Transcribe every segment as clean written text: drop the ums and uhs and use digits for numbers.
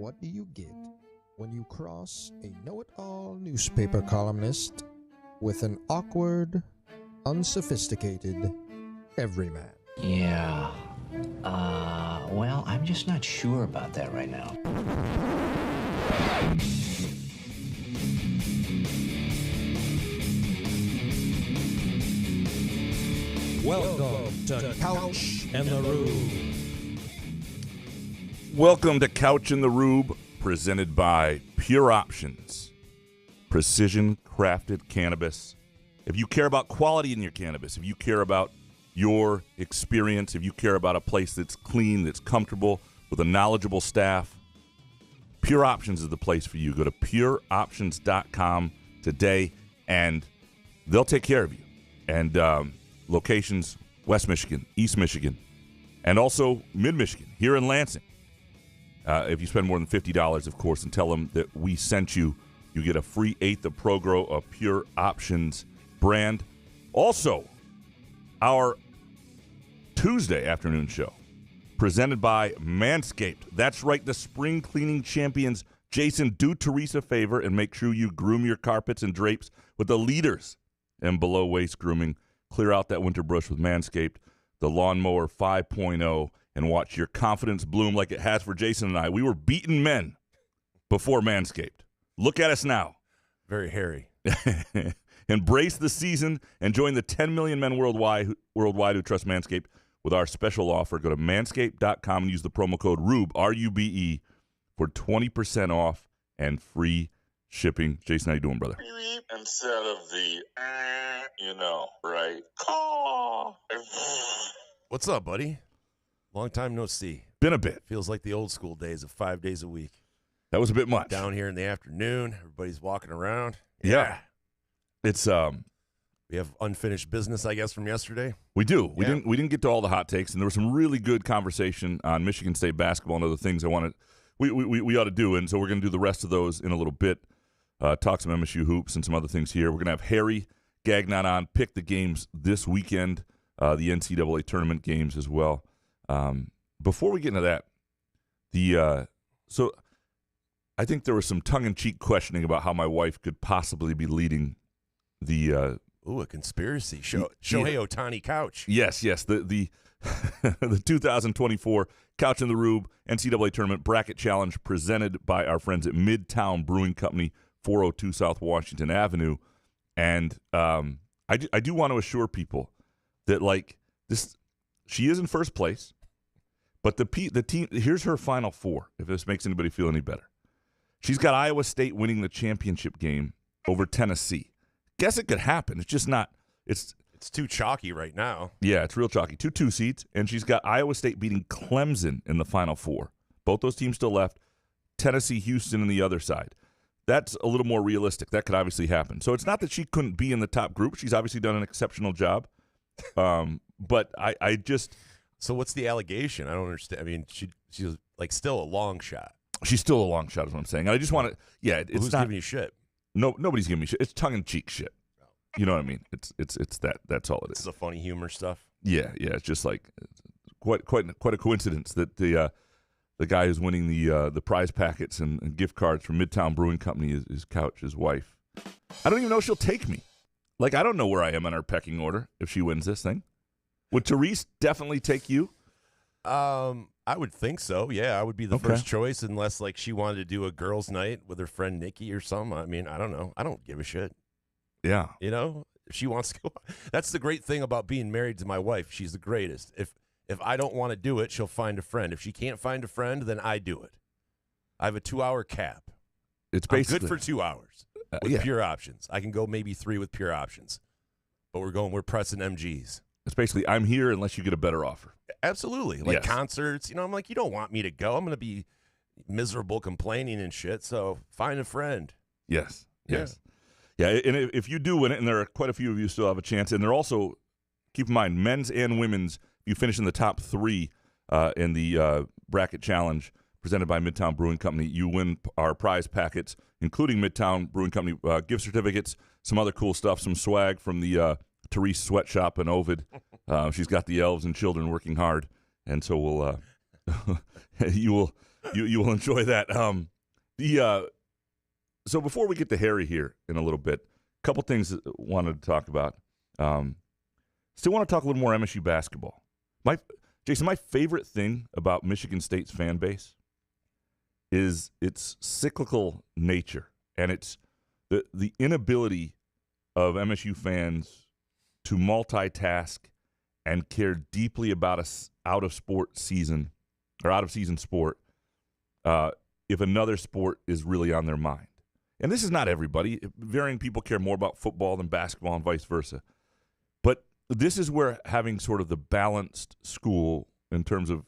What do you get when you cross a know-it-all newspaper columnist with an awkward, unsophisticated everyman? Yeah. Well, I'm just not sure about that right now. Welcome to Couch and the Rube. Welcome to Couch in the Rube, presented by Pure Options, precision crafted cannabis. If you care about quality in your cannabis, if you care about your experience, if you care about a place that's clean, that's comfortable, with a knowledgeable staff, Pure Options is the place for you. Go to pureoptions.com today, and they'll take care of you. And locations, West Michigan, East Michigan, and also Mid-Michigan, here in Lansing. If you spend more than $50, of course, and tell them that we sent you, you get a free eighth of ProGrow, a Pure Options brand. Also, our Tuesday afternoon show, presented by Manscaped. That's right, the spring cleaning champions. Jason, do Teresa a favor and make sure you groom your carpets and drapes with the leaders in below-waist grooming. Clear out that winter brush with Manscaped, the Lawnmower 5.0, and watch your confidence bloom like it has for Jason and I. We were beaten men before Manscaped. Look at us now. Very hairy. Embrace the season and join the 10 million men worldwide who trust Manscaped with our special offer. Go to manscaped.com and use the promo code RUBE, R-U-B-E, for 20% off and free shipping. Jason, how you doing, brother? Instead of the, right? What's up, buddy? Long time no see. Been a bit. Feels like the old school days of 5 days a week. That was a bit much. Down here in the afternoon, everybody's walking around. Yeah. It's we have unfinished business, I guess, from yesterday. We do. We didn't get to all the hot takes, and there was some really good conversation on Michigan State basketball and other things we ought to do, and so we're going to do the rest of those in a little bit. Talk some MSU hoops and some other things here. We're going to have Harry Gagnon on, pick the games this weekend, the NCAA tournament games as well. Before we get into that, so I think there was some tongue-in-cheek questioning about how my wife could possibly be leading the a conspiracy show. Shohei Ohtani couch. Yes, the the 2024 Couch in the Rube NCAA Tournament Bracket Challenge presented by our friends at Midtown Brewing Company, 402 South Washington Avenue. And I do want to assure people that, like, this, she is in first place, but the team, here's her Final Four, if this makes anybody feel any better. She's got Iowa State winning the championship game over Tennessee. Guess it could happen. It's just not. It's too chalky right now. Yeah, it's real chalky. 2 seeds, and she's got Iowa State beating Clemson in the Final Four. Both those teams still left. Tennessee, Houston on the other side. That's a little more realistic. That could obviously happen. So it's not that she couldn't be in the top group. She's obviously done an exceptional job. But I just. So what's the allegation? I don't understand. I mean, she's like still a long shot. She's still a long shot is what I'm saying. And I just want to. Yeah, it's Who's not giving you shit? No, nobody's giving me shit. It's tongue-in-cheek shit. You know what I mean? It's that. That's all it is. It's the funny humor stuff. Yeah. It's just like quite a coincidence that the guy who's winning the prize packets and gift cards from Midtown Brewing Company is Couch's wife. I don't even know if she'll take me. Like, I don't know where I am on our pecking order if she wins this thing. Would Therese definitely take you? I would think so. Yeah, I would be the first choice unless, like, she wanted to do a girls' night with her friend Nikki or something. I mean, I don't know. I don't give a shit. Yeah. You know, if she wants to go. That's the great thing about being married to my wife. She's the greatest. If I don't want to do it, she'll find a friend. If she can't find a friend, then I do it. I have a 2-hour cap. It's basically I'm good for 2 hours with Pure Options. I can go maybe 3 with Pure Options. But we're pressing MGs. It's basically, I'm here unless you get a better offer. Absolutely. Like concerts, I'm like, you don't want me to go. I'm going to be miserable complaining and shit, so find a friend. Yes. Yeah, and if you do win it, and there are quite a few of you still have a chance, and they're also, keep in mind, men's and women's, if you finish in the top 3 in the bracket challenge presented by Midtown Brewing Company, you win our prize packets, including Midtown Brewing Company gift certificates, some other cool stuff, some swag from the Therese Sweatshop in Ovid. She's got the elves and children working hard, and so we'll you will You will enjoy that. So before we get to Harry here in a little bit, a couple things that I wanted to talk about. Still want to talk a little more MSU basketball. Jason, my favorite thing about Michigan State's fan base is its cyclical nature, and it's the inability of MSU fans to multitask and care deeply about a out-of-season sport if another sport is really on their mind. And this is not everybody. Varying people care more about football than basketball and vice versa. But this is where having sort of the balanced school in terms of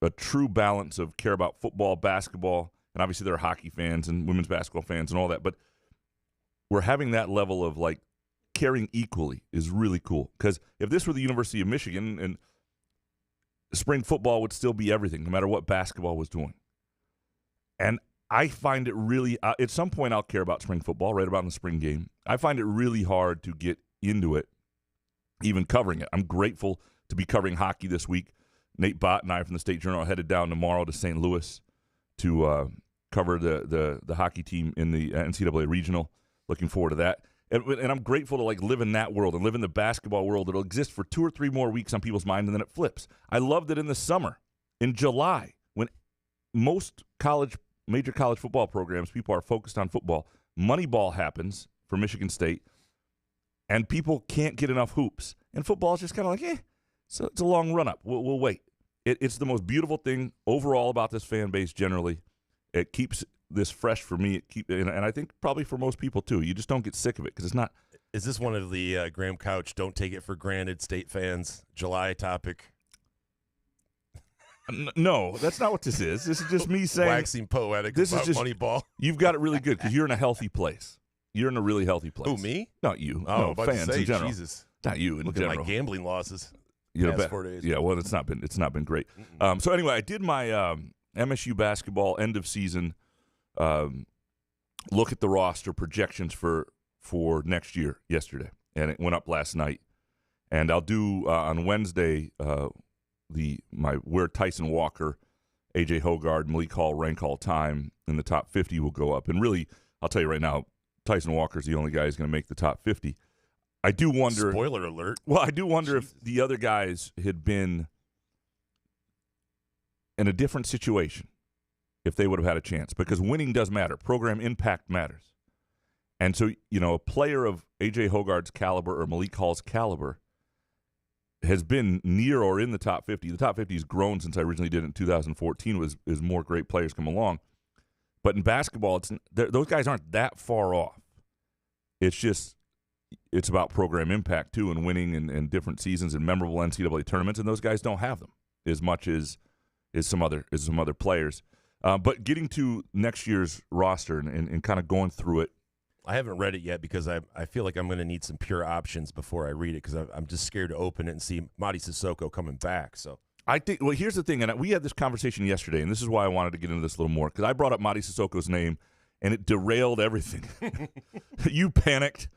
a true balance of care about football, basketball, and obviously there are hockey fans and women's basketball fans and all that, but we're having that level of like caring equally is really cool. Because if this were the University of Michigan, and spring football would still be everything, no matter what basketball was doing. And I find it really, at some point I'll care about spring football, right about in the spring game. I find it really hard to get into it, even covering it. I'm grateful to be covering hockey this week. Nate Bott and I from the State Journal are headed down tomorrow to St. Louis to cover the hockey team in the NCAA regional. Looking forward to that. And I'm grateful to like live in that world and live in the basketball world. It'll exist for 2 or 3 more weeks on people's minds, and then it flips. I love that in the summer, in July, when most major college football programs, people are focused on football, Moneyball happens for Michigan State, and people can't get enough hoops. And football is just kind of like, so it's a long run-up. We'll wait. It's the most beautiful thing overall about this fan base generally. It keeps this fresh for me, and I think probably for most people too. You just don't get sick of it because it's not. Is this one of the Graham Couch "Don't take it for granted" State fans July topic? No, that's not what this is. This is just me saying waxing poetic. This about is just Moneyball. You've got it really good because you're in a healthy place. You're in a really healthy place. Who, me? Not you. Oh, no, fans in general. Jesus. Not you in Look general. at my gambling losses. Past 4 days. Yeah, well, it's not been great. So anyway, I did my MSU basketball end of season look at the roster projections for next year yesterday, and it went up last night. And I'll do on Wednesday where Tyson Walker, A.J. Hogard, Malik Hall rank all time in the top 50 will go up. And really, I'll tell you right now, Tyson Walker's the only guy who's going to make the top 50. I do wonder. Spoiler alert. Well, I do wonder if the other guys had been in a different situation, if they would have had a chance, because winning does matter. Program impact matters. And so, a player of A.J. Hogard's caliber or Malik Hall's caliber has been near or in the top 50. The top 50 has grown since I originally did it in 2014 as more great players come along. But in basketball, those guys aren't that far off. It's about program impact, too, and winning and different seasons and memorable NCAA tournaments, and those guys don't have them as much as some other players. But getting to next year's roster and kind of going through it. I haven't read it yet because I feel like I'm going to need some pure options before I read it because I'm just scared to open it and see Mady Sissoko coming back. So I think, well, here's the thing, and we had this conversation yesterday, and this is why I wanted to get into this a little more, because I brought up Mady Sissoko's name, and it derailed everything. You panicked.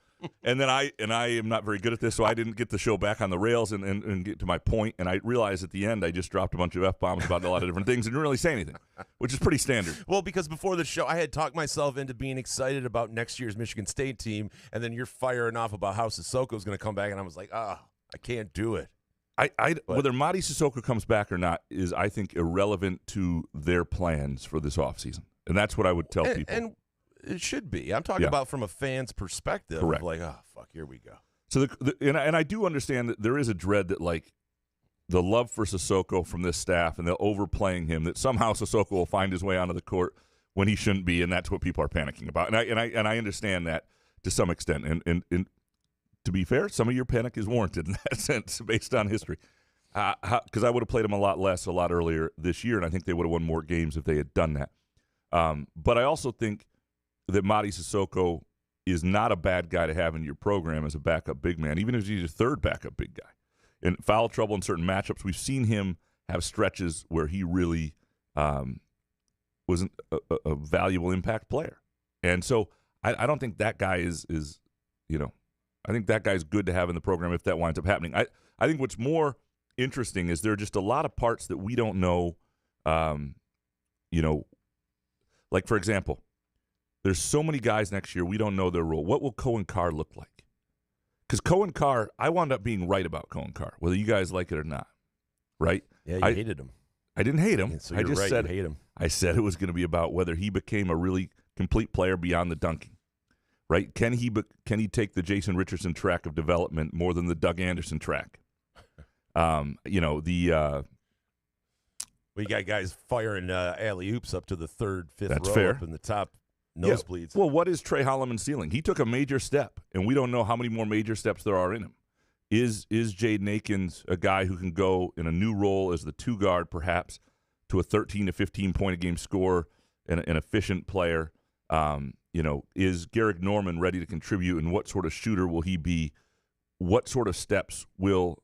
And then I am not very good at this, so I didn't get the show back on the rails and get to my point. And I realized at the end I just dropped a bunch of F-bombs about a lot of different things and didn't really say anything, which is pretty standard. Well, because before the show, I had talked myself into being excited about next year's Michigan State team, and then you're firing off about how Sissoko's going to come back, and I was like, I can't do it. Whether Mady Sissoko comes back or not is, I think, irrelevant to their plans for this offseason. And that's what I would tell people. And it should be. I'm talking about from a fan's perspective. Correct. Of like, fuck, here we go. So, and I do understand that there is a dread that, like, the love for Sissoko from this staff and the overplaying him, that somehow Sissoko will find his way onto the court when he shouldn't be, and that's what people are panicking about. And I understand that to some extent. And to be fair, some of your panic is warranted in that sense based on history. Because I would have played him a lot earlier this year, and I think they would have won more games if they had done that. But I also think that Mady Sissoko is not a bad guy to have in your program as a backup big man, even if he's a third backup big guy. In foul trouble in certain matchups, we've seen him have stretches where he really was a valuable impact player. And so I don't think that guy is I think that guy's good to have in the program if that winds up happening. I think what's more interesting is there are just a lot of parts that we don't know like, for example, there's so many guys next year, we don't know their role. What will Cohen Carr look like? Because Cohen Carr, I wound up being right about Cohen Carr, whether you guys like it or not, right? Yeah, you hated him. I didn't hate him. So I just right, said you hate him. I said it was going to be about whether he became a really complete player beyond the dunking, right? Can he take the Jason Richardson track of development more than the Doug Anderson track? We got guys firing alley-oops up to the third, fifth That's row fair. up in the top nosebleeds. Yeah. Well, what is Trey Holloman's ceiling? He took a major step, and we don't know how many more major steps there are in him. Is Jaden Akins a guy who can go in a new role as the two guard, perhaps, to a 13 to 15 point a game scorer and an efficient player? Is Garrick Norman ready to contribute, and what sort of shooter will he be? What sort of steps will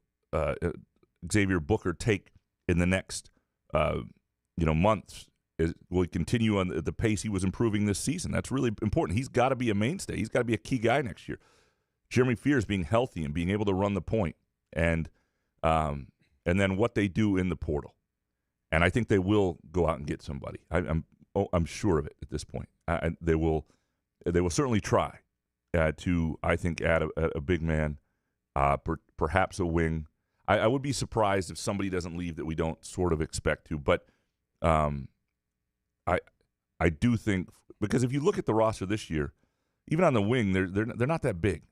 Xavier Booker take in the next months? Will he continue on the pace he was improving this season? That's really important. He's got to be a mainstay. He's got to be a key guy next year. Jeremy Fears being healthy and being able to run the point, and then what they do in the portal. And I think they will go out and get somebody. I'm sure of it at this point. They will certainly try to, I think, add a big man, perhaps a wing. I would be surprised if somebody doesn't leave that we don't sort of expect to. But I do think, because if you look at the roster this year, even on the wing, they're not that big,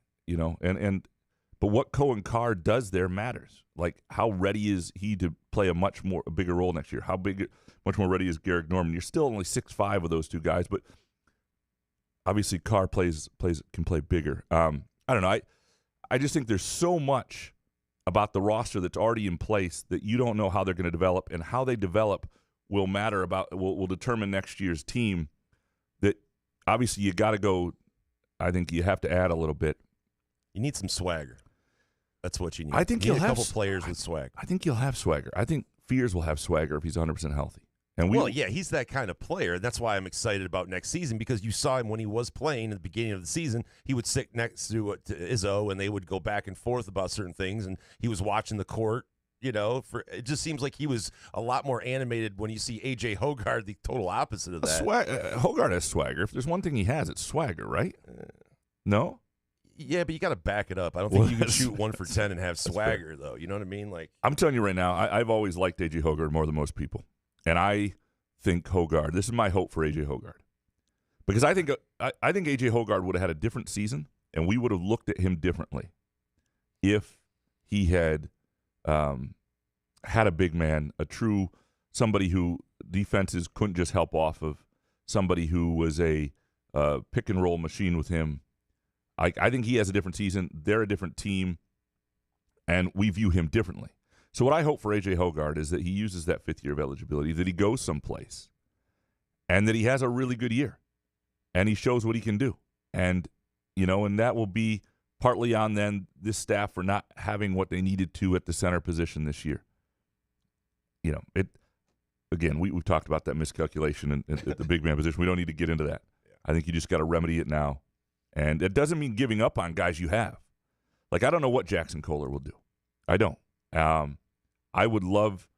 but what Cohen Carr does there matters. Like, how ready is he to play a bigger role next year? Much more ready is Garrick Norman? You're still only 6'5" of those two guys, but obviously Carr can play bigger. I don't know. I just think there's so much about the roster that's already in place that you don't know how they're going to develop, and how they develop will determine next year's team. That obviously you got to go. I think you have to add a little bit. You need some swagger. That's what you need. I think you you'll need a have couple players with swag. I think you'll have swagger. I think Fears will have swagger if he's 100% healthy. And he's that kind of player. That's why I'm excited about next season, because you saw him when he was playing at the beginning of the season. He would sit next to Izzo, and they would go back and forth about certain things, and he was watching the court. It just seems like he was a lot more animated when you see A.J. Hoggard, the total opposite of that. Hoggard has swagger. If there's one thing he has, it's swagger, right? No? Yeah, but you got to back it up. I don't think you can shoot 1 for 10 and have swagger, though. You know what I mean? Like, I'm telling you right now, I've always liked A.J. Hoggard more than most people. And I think Hoggard, this is my hope for A.J. Hoggard. Because I think A.J. Hoggard would have had a different season, and we would have looked at him differently if he had had a big man, somebody who defenses couldn't just help off of, somebody who was a pick-and-roll machine with him. I think he has a different season. They're a different team, and we view him differently. So what I hope for A.J. Hoggard is that he uses that 5th year of eligibility, that he goes someplace, and that he has a really good year, and he shows what he can do. And, and that will be partly on then this staff for not having what they needed to at the center position this year. Again, we've talked about that miscalculation at the big man position. We don't need to get into that. I think you just got to remedy it now. And it doesn't mean giving up on guys you have. Like, I don't know what Jackson Kohler will do. I don't. I would love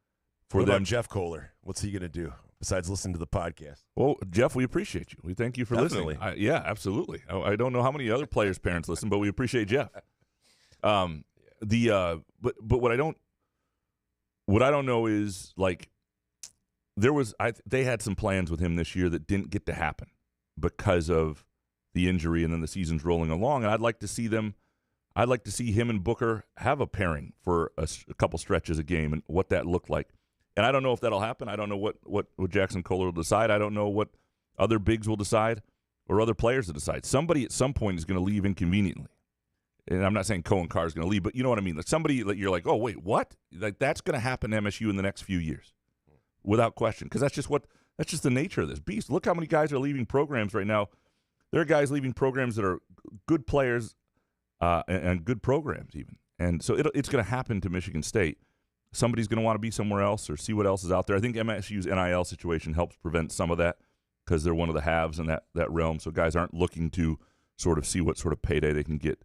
for what them. About Jeff Kohler, what's he going to do besides listen to the podcast? Well, Jeff, we appreciate you. We thank you for Definitely. listening. Yeah, absolutely. I don't know how many other players' parents listen, but we appreciate Jeff. But what I don't know is, like, they had some plans with him this year that didn't get to happen because of the injury, and then the season's rolling along. And I'd like to see him and Booker have a pairing for a couple stretches a game, and what that looked like. And I don't know if that'll happen. I don't know what Jackson Kohler will decide. I don't know what other bigs will decide or other players will decide. Somebody at some point is going to leave inconveniently. And I'm not saying Cohen Carr is going to leave, but you know what I mean? Like, somebody that you're like, oh, wait, what? Like, that's going to happen to MSU in the next few years without question, because that's just the nature of this beast. Look how many guys are leaving programs right now. There are guys leaving programs that are good players and good programs even. And so it's going to happen to Michigan State. Somebody's going to want to be somewhere else or see what else is out there. I think MSU's NIL situation helps prevent some of that, because they're one of the haves in that realm. So guys aren't looking to sort of see what sort of payday they can get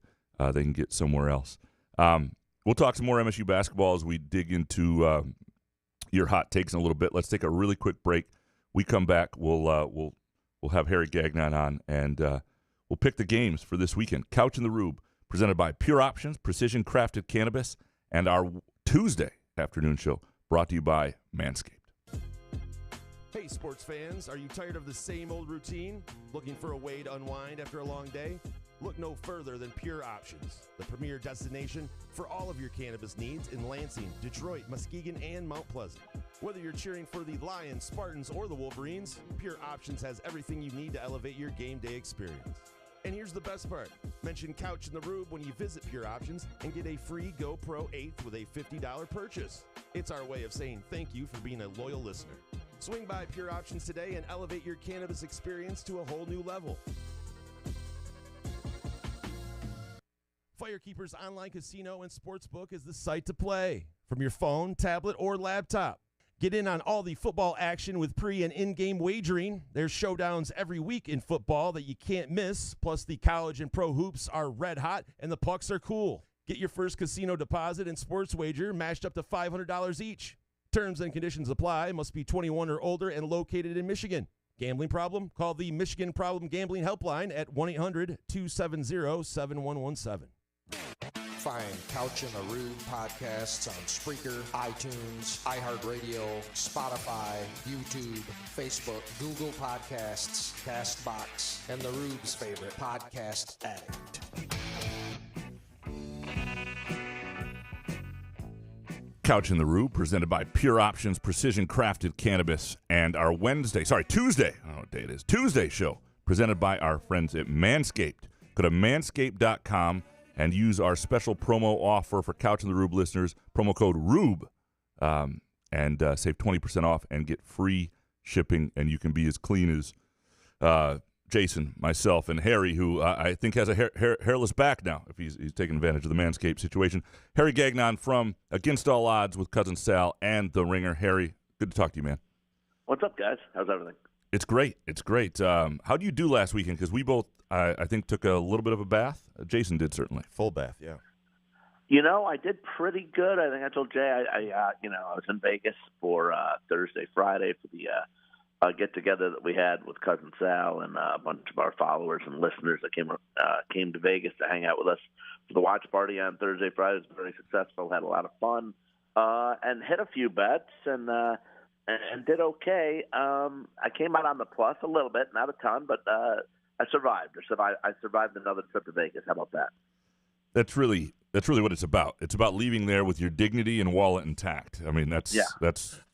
somewhere else. We'll talk some more MSU basketball as we dig into your hot takes in a little bit. Let's take a really quick break. We come back. We'll have Harry Gagnon on, and we'll pick the games for this weekend. Couch in the Rube, presented by Pure Options, Precision Crafted Cannabis, and our Tuesday afternoon show brought to you by Manscaped. Hey, sports fans, are you tired of the same old routine? Looking for a way to unwind after a long day? Look no further than Pure Options, the premier destination for all of your cannabis needs in Lansing, Detroit, Muskegon, and Mount Pleasant. Whether you're cheering for the Lions, Spartans, or the Wolverines, Pure Options has everything you need to elevate your game day experience. And here's the best part. Mention Couch in the Rube when you visit Pure Options and get a free GoPro 8 with a $50 purchase. It's our way of saying thank you for being a loyal listener. Swing by Pure Options today and elevate your cannabis experience to a whole new level. Firekeeper's online casino and sportsbook is the site to play from your phone, tablet, or laptop. Get in on all the football action with pre- and in-game wagering. There's showdowns every week in football that you can't miss. Plus, the college and pro hoops are red hot, and the pucks are cool. Get your first casino deposit and sports wager matched up to $500 each. Terms and conditions apply. Must be 21 or older and located in Michigan. Gambling problem? Call the Michigan Problem Gambling Helpline at 1-800-270-7117. Find Couch in the Rube podcasts on Spreaker, iTunes, iHeartRadio, Spotify, YouTube, Facebook, Google Podcasts, CastBox, and the Rube's favorite podcast addict. Couch in the Rube, presented by Pure Options, Precision Crafted Cannabis, and our Tuesday, I don't know what day it is, Tuesday show, presented by our friends at Manscaped. Go to manscaped.com and use our special promo offer for Couch in the Rube listeners, promo code RUBE, and save 20% off and get free shipping, and you can be as clean as Jason, myself, and Harry, who I think has a hairless back now, if he's taking advantage of the Manscaped situation. Harry Gagnon from Against All Odds with Cousin Sal and The Ringer. Harry, good to talk to you, man. What's up, guys? How's everything? It's great. It's great. How do you do last weekend? Because we both, I think, took a little bit of a bath. Jason did, certainly. Full bath, yeah. You know, I did pretty good. I think I told Jay I was in Vegas for Thursday, Friday for the get-together that we had with Cousin Sal and a bunch of our followers and listeners that came to Vegas to hang out with us for the watch party on Thursday, Friday. It was very successful, had a lot of fun, and hit a few bets and did okay. I came out on the plus a little bit, not a ton, but I survived. I survived another trip to Vegas. How about that? That's really what it's about. It's about leaving there with your dignity and wallet intact. I mean, that's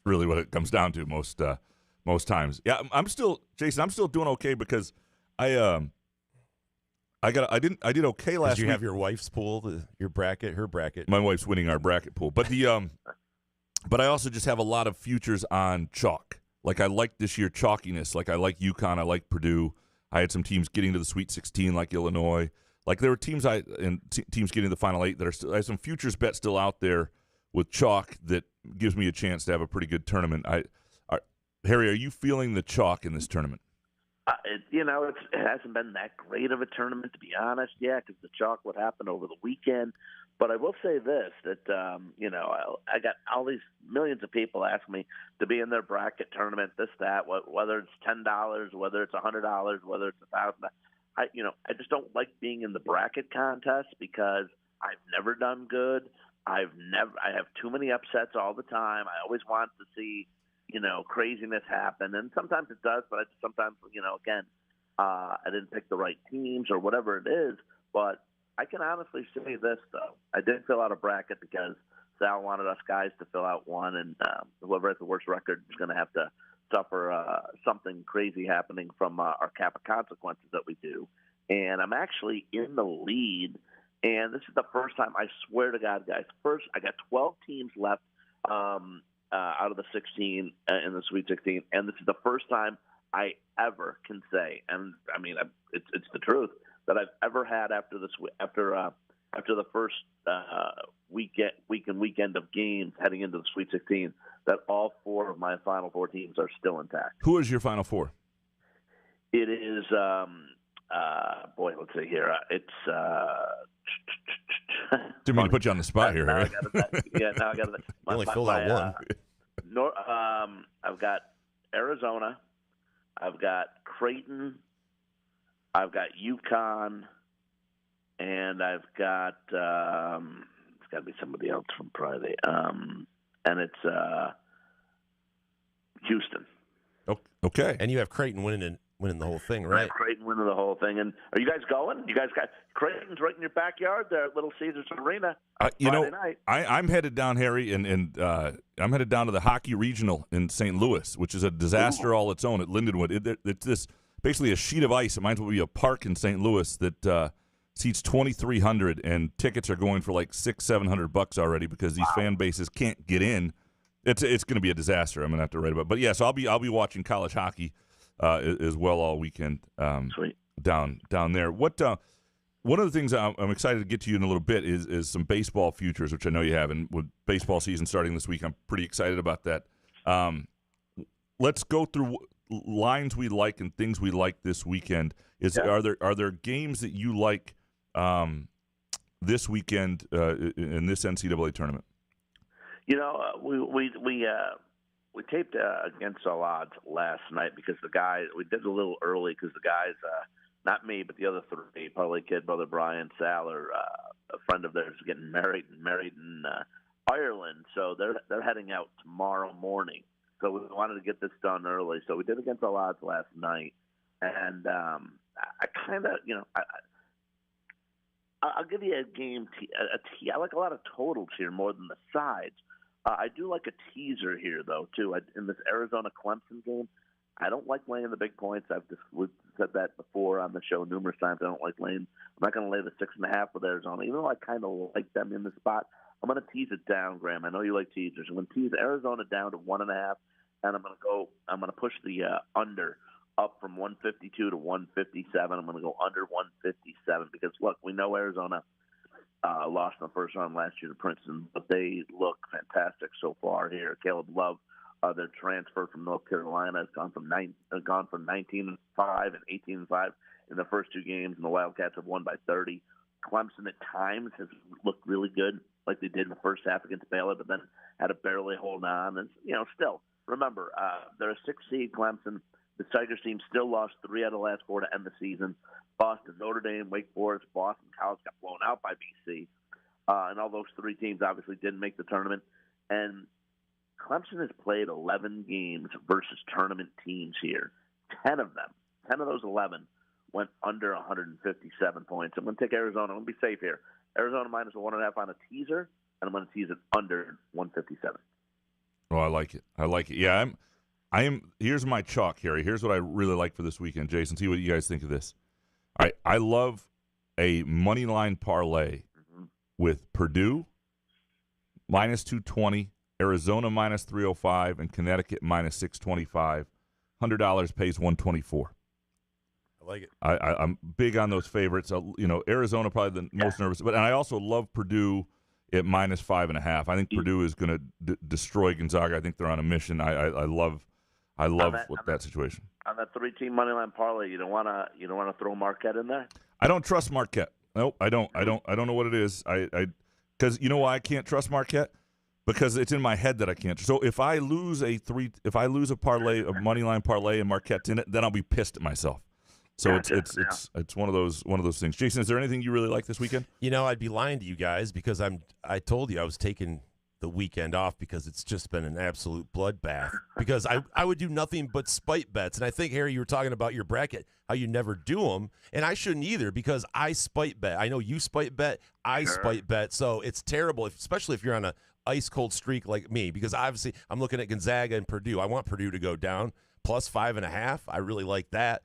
really what it comes down to most times. Yeah, I'm still doing okay because I did okay last week. You have your wife's pool, your bracket, her bracket. My wife's winning our bracket pool, but but I also just have a lot of futures on chalk. Like I like this year chalkiness. Like I like UConn. I like Purdue. I had some teams getting to the Sweet 16, like Illinois. Like there were teams teams getting to the Final Eight that are still. I have some futures bets still out there with chalk that gives me a chance to have a pretty good tournament. Harry, are you feeling the chalk in this tournament? It hasn't been that great of a tournament, to be honest, because the chalk would happen over the weekend. But I will say this, that, I got all these millions of people asking me to be in their bracket tournament, this, that, whether it's $10, whether it's $100, whether it's $1,000. I just don't like being in the bracket contest because I've never done good. I have too many upsets all the time. I always want to see craziness happen. And sometimes it does, but sometimes, I didn't pick the right teams or whatever it is. But I can honestly say this, though. I did fill out a bracket because Sal wanted us guys to fill out one, and whoever has the worst record is going to have to suffer something crazy happening from our cap of consequences that we do. And I'm actually in the lead, and this is the first time, I swear to God, guys, I got 12 teams left out of the 16 in the Sweet 16, and this is the first time I ever can say, and I mean it's the truth, that I've ever had after the first weekend of games heading into the Sweet 16 that all four of my Final Four teams are still intact. Who is your Final Four? It is let's see here. It's didn't mean to put you on the spot here, Harry. I got it. You only filled out one. I've got Arizona, I've got Creighton, I've got UConn, and I've got it's got to be somebody else from Friday, and it's Houston. Okay. And you have Creighton winning the whole thing, I right? have Creighton winning the whole thing. And are you guys going? You guys got Creighton's right in your backyard there at Little Caesars Arena. Friday night. I'm headed down, Harry, and I'm headed down to the hockey regional in St. Louis, which is a disaster all its own at Lindenwood. It's this basically a sheet of ice. It might as well be a park in St. Louis that seats 2,300, and tickets are going for like $600-700 already because these fan bases can't get in. It's going to be a disaster. I'm going to have to write about it. But yeah, so I'll be watching college hockey as well all weekend down there. One of the things I'm excited to get to you in a little bit is some baseball futures, which I know you have. And with baseball season starting this week, I'm pretty excited about that. Let's go through lines we like and things we like this weekend. Are there games that you like this weekend in this NCAA tournament? You know, we taped Against All Odds last night because the guys, we did it a little early because the guys, not me, but the other three, Parlay Kid, Brother Brian, Sal, or a friend of theirs, getting married in Ireland. So they're heading out tomorrow morning. So we wanted to get this done early. So we did Against All Odds last night. And I kind of, I'll give you a game. I like a lot of totals here more than the sides. I do like a teaser here, though, too. In this Arizona-Clemson game, I don't like laying the big points. We've said that before on the show numerous times. I don't like laying. I'm not going to lay the 6.5 with Arizona, even though I kind of like them in the spot. I'm going to tease it down, Graham. I know you like teasers. I'm going to tease Arizona down to 1.5, and I'm going to push the under up from 152 to 157. I'm going to go under 157 because, look, we know Arizona lost in the first round last year to Princeton, but they look fantastic so far here. Caleb Love, their transfer from North Carolina, has gone from 19-5 and 18-5 in the first two games, and the Wildcats have won by 30. Clemson at times has looked really good, like they did in the first half against Baylor, but then had to barely hold on. And still, remember, they're a 6 seed. Clemson. The Tigers team still lost 3 out of the last 4 to end the season. Boston, Notre Dame, Wake Forest, Boston College got blown out by BC. And all those 3 teams obviously didn't make the tournament. And Clemson has played 11 games versus tournament teams here. 10 of those 11 went under 157 points. I'm going to take Arizona. I'm going to be safe here. Arizona minus 1.5 on a teaser, and I'm going to tease it under 157. Oh, I like it. Yeah, I am. Here's my chalk, Harry. Here's what I really like for this weekend. Jason, see what you guys think of this. All right, I love a money line parlay with Purdue minus 220, Arizona minus 305, and Connecticut minus 625. $100 pays 124. I like it. I'm big on those favorites. Arizona probably the most nervous, and I also love Purdue at minus 5.5. I think Purdue is going to destroy Gonzaga. I think they're on a mission. I love that situation. On that 3-team money line parlay, you don't want to throw Marquette in there. I don't trust Marquette. Nope, I don't know what it is. Because you know why I can't trust Marquette? Because it's in my head that I can't. So if I lose a parlay, a money line parlay, and Marquette's in it, then I'll be pissed at myself. So it's one of those things. Jason, is there anything you really like this weekend? I'd be lying to you guys because I told you I was taking the weekend off because it's just been an absolute bloodbath. Because I would do nothing but spite bets, and I think, Harry, you were talking about your bracket, how you never do them, and I shouldn't either because I spite bet. I know you spite bet, I spite bet, so it's terrible, especially if you're on a ice cold streak like me. Because obviously I'm looking at Gonzaga and Purdue. I want Purdue to go down plus 5.5. I really like that.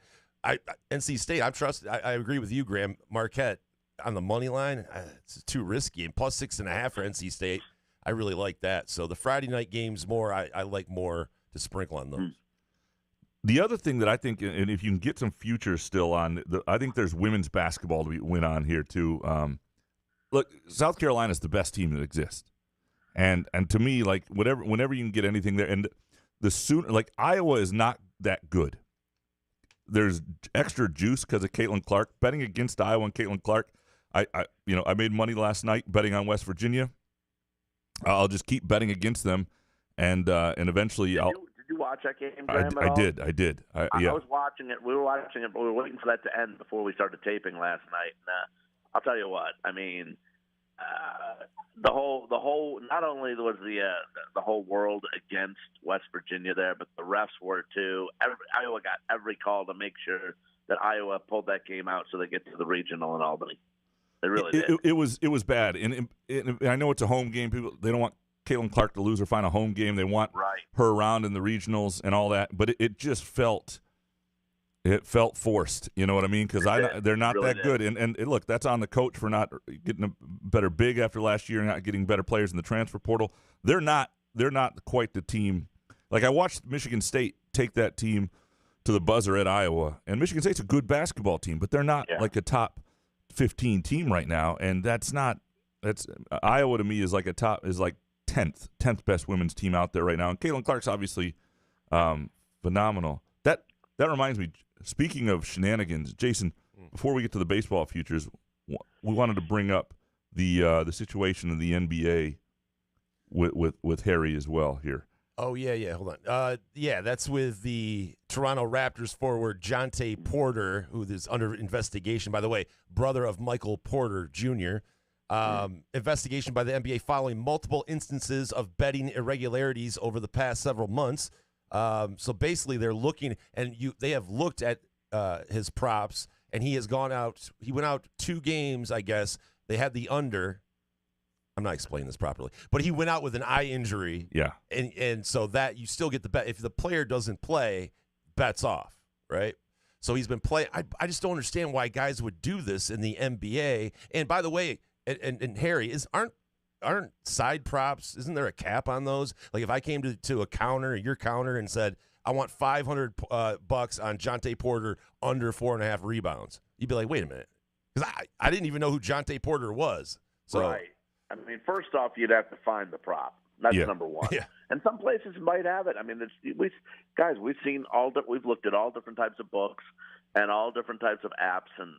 NC State, I agree with you, Graham. Marquette on the money line, it's too risky. And plus 6.5 for NC State, I really like that. So the Friday night games more, I like more to sprinkle on those. The other thing that I think, and if you can get some futures still on, I think there's women's basketball to win on here too. Look, South Carolina is the best team that exists, and to me, like whenever you can get anything there, and Iowa is not that good. There's extra juice because of Caitlin Clark. Betting against Iowa and Caitlin Clark, I made money last night betting on West Virginia. I'll just keep betting against them, and eventually Did you watch watch that game, Graham, at all? I did. I was watching it. We were watching it, but we were waiting for that to end before we started taping last night. And I'll tell you what. I mean, the whole. Not only was the whole world against West Virginia there, but the refs were too. Iowa got every call to make sure that Iowa pulled that game out so they get to the regional in Albany. They really did. It was bad, and I know it's a home game. People, they don't want Caitlin Clark to lose or find a home game. They want her around in the regionals and all that. But it just felt forced. You know what I mean? Because they're not really that good. And look, that's on the coach for not getting a better big after last year, not getting better players in the transfer portal. They're not quite the team. Like, I watched Michigan State take that team to the buzzer at Iowa, and Michigan State's a good basketball team, but they're not like a top 15 team right now. And that's Iowa to me is like 10th best women's team out there right now. And Caitlin Clark's obviously phenomenal. That reminds me, speaking of shenanigans, Jason, before we get to the baseball futures, we wanted to bring up the situation in the NBA with Harry as well here. Oh, yeah, hold on. That's with the Toronto Raptors forward Jontay Porter, who is under investigation, by the way, brother of Michael Porter Jr., investigation by the NBA following multiple instances of betting irregularities over the past several months. So basically they're looking, and they have looked at his props, and he has gone out. He went out 2 games, I guess. They had the under. I'm not explaining this properly, but he went out with an eye injury. Yeah. And so that you still get the bet. If the player doesn't play, bet's off, right? So he's been playing. I just don't understand why guys would do this in the NBA. And by the way, and Harry, aren't side props, isn't there a cap on those? Like, if I came to a counter, your counter, and said, I want $500 on Jontay Porter under 4.5 rebounds, you'd be like, wait a minute. Because I didn't even know who Jontay Porter was. So, right. I mean, first off, you'd have to find the prop. That's number one. Yeah. And some places might have it. I mean, we've seen we've looked at all different types of books and all different types of apps, and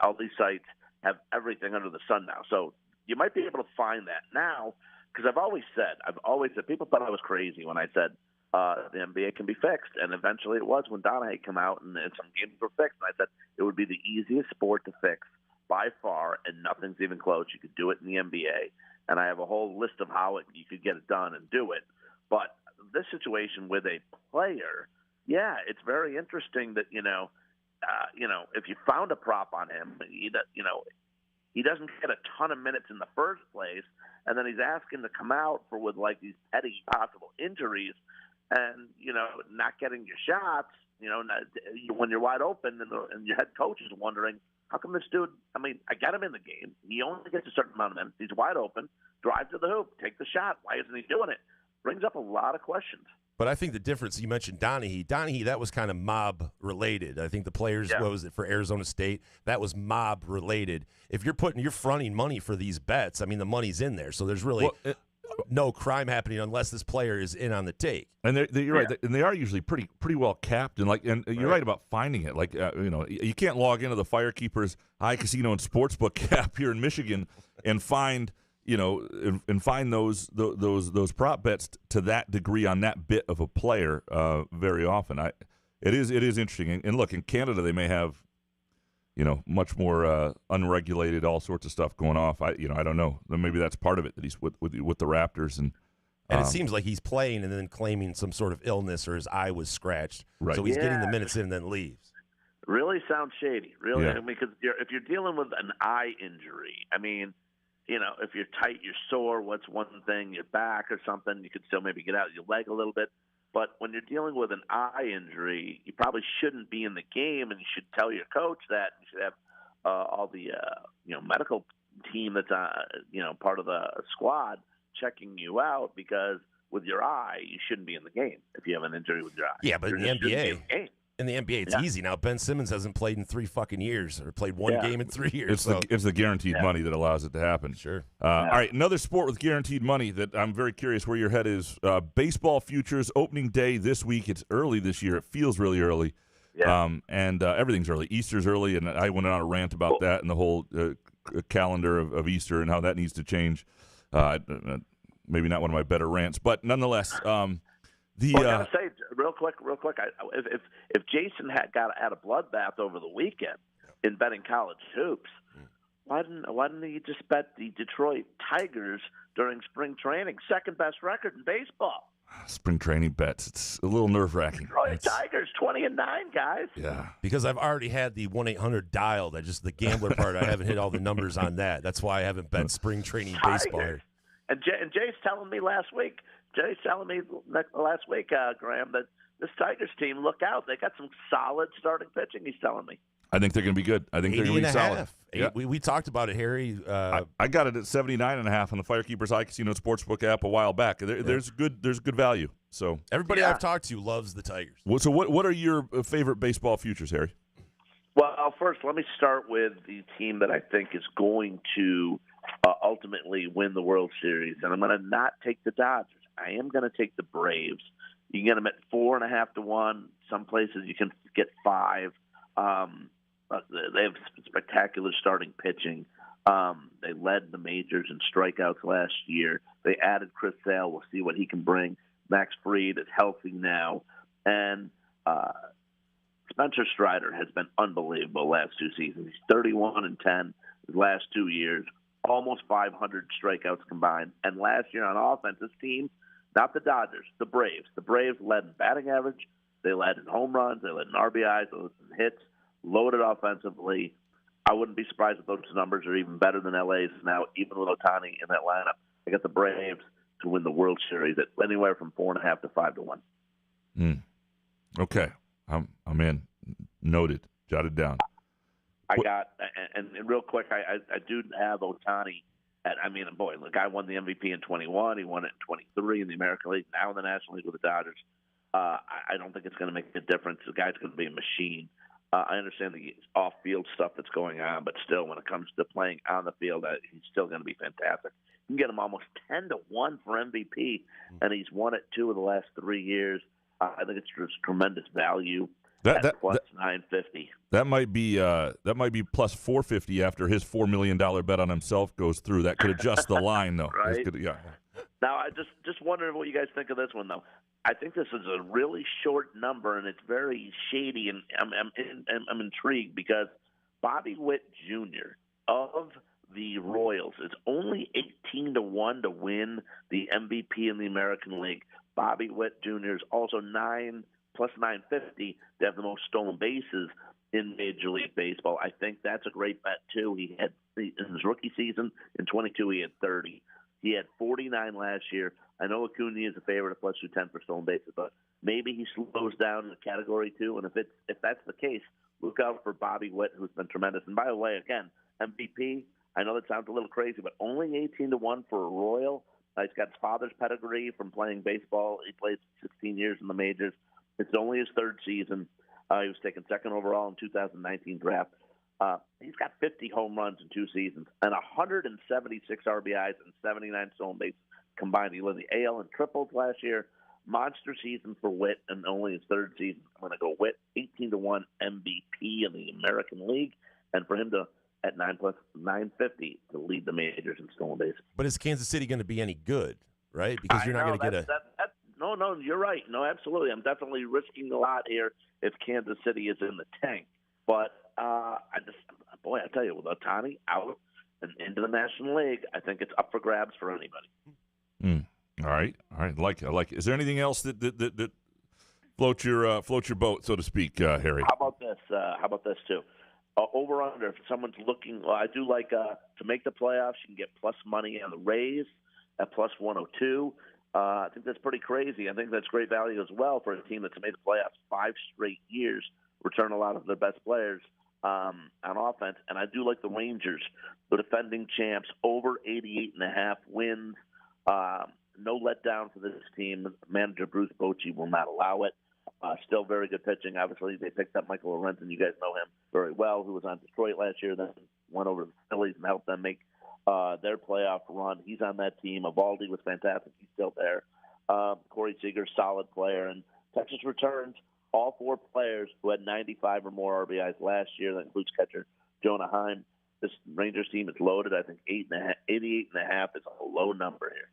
all these sites have everything under the sun now. So you might be able to find that now, because I've always said people thought I was crazy when I said the NBA can be fixed, and eventually it was when Donahue came out and some games were fixed, and I said it would be the easiest sport to fix by far, and nothing's even close. You could do it in the NBA, and I have a whole list of how you could get it done and do it. But this situation with a player, it's very interesting that if you found a prop on him, he doesn't get a ton of minutes in the first place, and then he's asking to come out with like these petty possible injuries, and not getting your shots. When you're wide open, and your head coach is wondering, how come this dude, I got him in the game. He only gets a certain amount of minutes. He's wide open. Drive to the hoop. Take the shot. Why isn't he doing it? Brings up a lot of questions. But I think the difference, you mentioned Donahue. That was kind of mob-related. I think the players, what was it, for Arizona State, that was mob-related. If you're fronting money for these bets, the money's in there. So there's really no crime happening unless this player is in on the take. And you're right, and they are usually pretty well capped. And you're right about finding it. Like you can't log into the Firekeepers iCasino and Sportsbook app here in Michigan and find find those prop bets to that degree on that bit of a player very often. It is interesting. And look, in Canada they may have much more unregulated, all sorts of stuff going off. I don't know. Maybe that's part of it, that he's with the Raptors, and it seems like he's playing and then claiming some sort of illness or his eye was scratched. Right. So he's getting the minutes in and then leaves. Really sounds shady. Really, because if you're dealing with an eye injury, if you're tight, you're sore. What's one thing? Your back or something, you could still maybe get out your leg a little bit. But when you're dealing with an eye injury, you probably shouldn't be in the game, and you should tell your coach that. You should have all the medical team that's part of the squad checking you out, because with your eye, you shouldn't be in the game if you have an injury with your eye. Yeah, but in the NBA, it's easy now. Ben Simmons hasn't played in 3 fucking years, or played one game in 3 years. It's the guaranteed money that allows it to happen. Sure. All right, another sport with guaranteed money that I'm very curious where your head is. Baseball futures, opening day this week. It's early this year. It feels really early. Yeah. And everything's early. Easter's early, and I went on a rant about that and the whole calendar of Easter and how that needs to change. Maybe not one of my better rants, but nonetheless, The Well, I gotta say, real quick, if Jason had a bloodbath over the weekend in betting college hoops, why didn't he just bet the Detroit Tigers during spring training? Second best record in baseball. spring training bets, it's a little nerve-wracking. Detroit Tigers 20-9, guys. Yeah. Because I've already had the 1-800 dialed. I just the gambler part. I haven't hit all the numbers on that. That's why I haven't bet spring training baseball. Tigers. And Jay's telling me last week. Graham, that this Tigers team, look out. They got some solid starting pitching, he's telling me. I think they're going to be good. I think they're going to be solid. Yeah. We talked about it, Harry. I got it at 79.5 on the Firekeepers iCasino Sportsbook app a while back. There's good value. So everybody I've talked to loves the Tigers. So what are your favorite baseball futures, Harry? Well, first, let me start with the team that I think is going to ultimately win the World Series, and I'm going to not take the Dodgers. I am going to take the Braves. You can get them at 4.5 to 1. Some places you can get 5. They have spectacular starting pitching. They led the majors in strikeouts last year. They added Chris Sale. We'll see what he can bring. Max Fried is healthy now. And Spencer Strider has been unbelievable last 2 seasons. He's 31-10 his last 2 years, almost 500 strikeouts combined. And last year on offense, this team, not the Dodgers, the Braves. The Braves led in batting average. They led in home runs. They led in RBIs. They led in hits. Loaded offensively. I wouldn't be surprised if those numbers are even better than LA's now, even with Ohtani in that lineup. I got the Braves to win the World Series at anywhere from 4.5 to 5 to 1. Okay, I'm in. Noted. Jotted down. I got and real quick, I do have Ohtani. The guy won the MVP in 21. He won it in 23 in the American League. Now in the National League with the Dodgers. I don't think it's going to make a difference. The guy's going to be a machine. I understand the off-field stuff that's going on, but still, when it comes to playing on the field, he's still going to be fantastic. You can get him almost 10 to 1 for MVP, and he's won it 2 of the last 3 years. I think it's just tremendous value. Plus 950. That might be plus 450 after his $4 million bet on himself goes through. That could adjust the line, though. Right? Now, I just wondering what you guys think of this one, though. I think this is a really short number, and it's very shady, and I'm intrigued because Bobby Witt Jr. of the Royals is only 18 to 1 to win the MVP in the American League. Bobby Witt Jr. is also 9 plus 950 to have the most stolen bases in Major League Baseball. I think that's a great bet too. He had in his rookie season in 22, he had 30. He had 49 last year. I know Acuna is a favorite at plus 210 for stolen bases, but maybe he slows down in the category too. And if that's the case, look out for Bobby Witt, who's been tremendous. And by the way, again, MVP. I know that sounds a little crazy, but only 18 to 1 for a Royal. He's got his father's pedigree from playing baseball. He played 16 years in the majors. It's only his 3rd season. He was taken 2nd overall in 2019 draft. He's got 50 home runs in 2 seasons and 176 RBIs and 79 stolen bases combined. He led the AL in triples last year. Monster season for Witt and only his 3rd season. I'm going to go Witt, 18 to 1 MVP in the American League, and for him to at 9 plus 950 to lead the majors in stolen bases. But is Kansas City going to be any good? Right, because you're not going to get No, you're right. No, absolutely. I'm definitely risking a lot here if Kansas City is in the tank. But I tell you, with Ohtani out and into the National League, I think it's up for grabs for anybody. All right. I like it. Is there anything else that floats your boat, so to speak, Harry? How about this too? Over under. If someone's looking, I do like to make the playoffs. You can get plus money on the Rays at plus 102. I think that's pretty crazy. I think that's great value as well for a team that's made the playoffs 5 straight years, return a lot of their best players on offense. And I do like the Rangers, the defending champs, over 88.5 wins. No letdown for this team. Manager Bruce Bochy will not allow it. Still very good pitching. Obviously, they picked up Michael Lorenzen. You guys know him very well, who was on Detroit last year, then went over to the Phillies and helped them make their playoff run. He's on that team. Evaldi was fantastic. He's still there. Corey Seager, solid player. And Texas returns all 4 players who had 95 or more RBIs last year. That includes catcher Jonah Heim. This Rangers team is loaded. I think 88.5 is a low number here.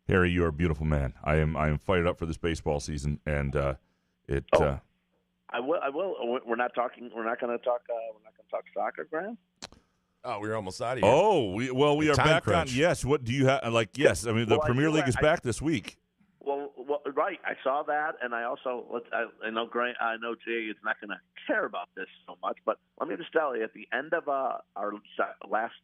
Harry, you're a beautiful man. I am fired up for this baseball season, and I will. We're not talking. We're not going to talk. We're not going to talk soccer, Graham. Oh, we're almost out of here. Oh, we are Time back crunch. on. Yes. What do you have? Yes. I mean, the Premier League is back this week. Well, right. I saw that, and I also I know Graham. I know Jay is not going to care about this so much, but let me just tell you, at the end of our last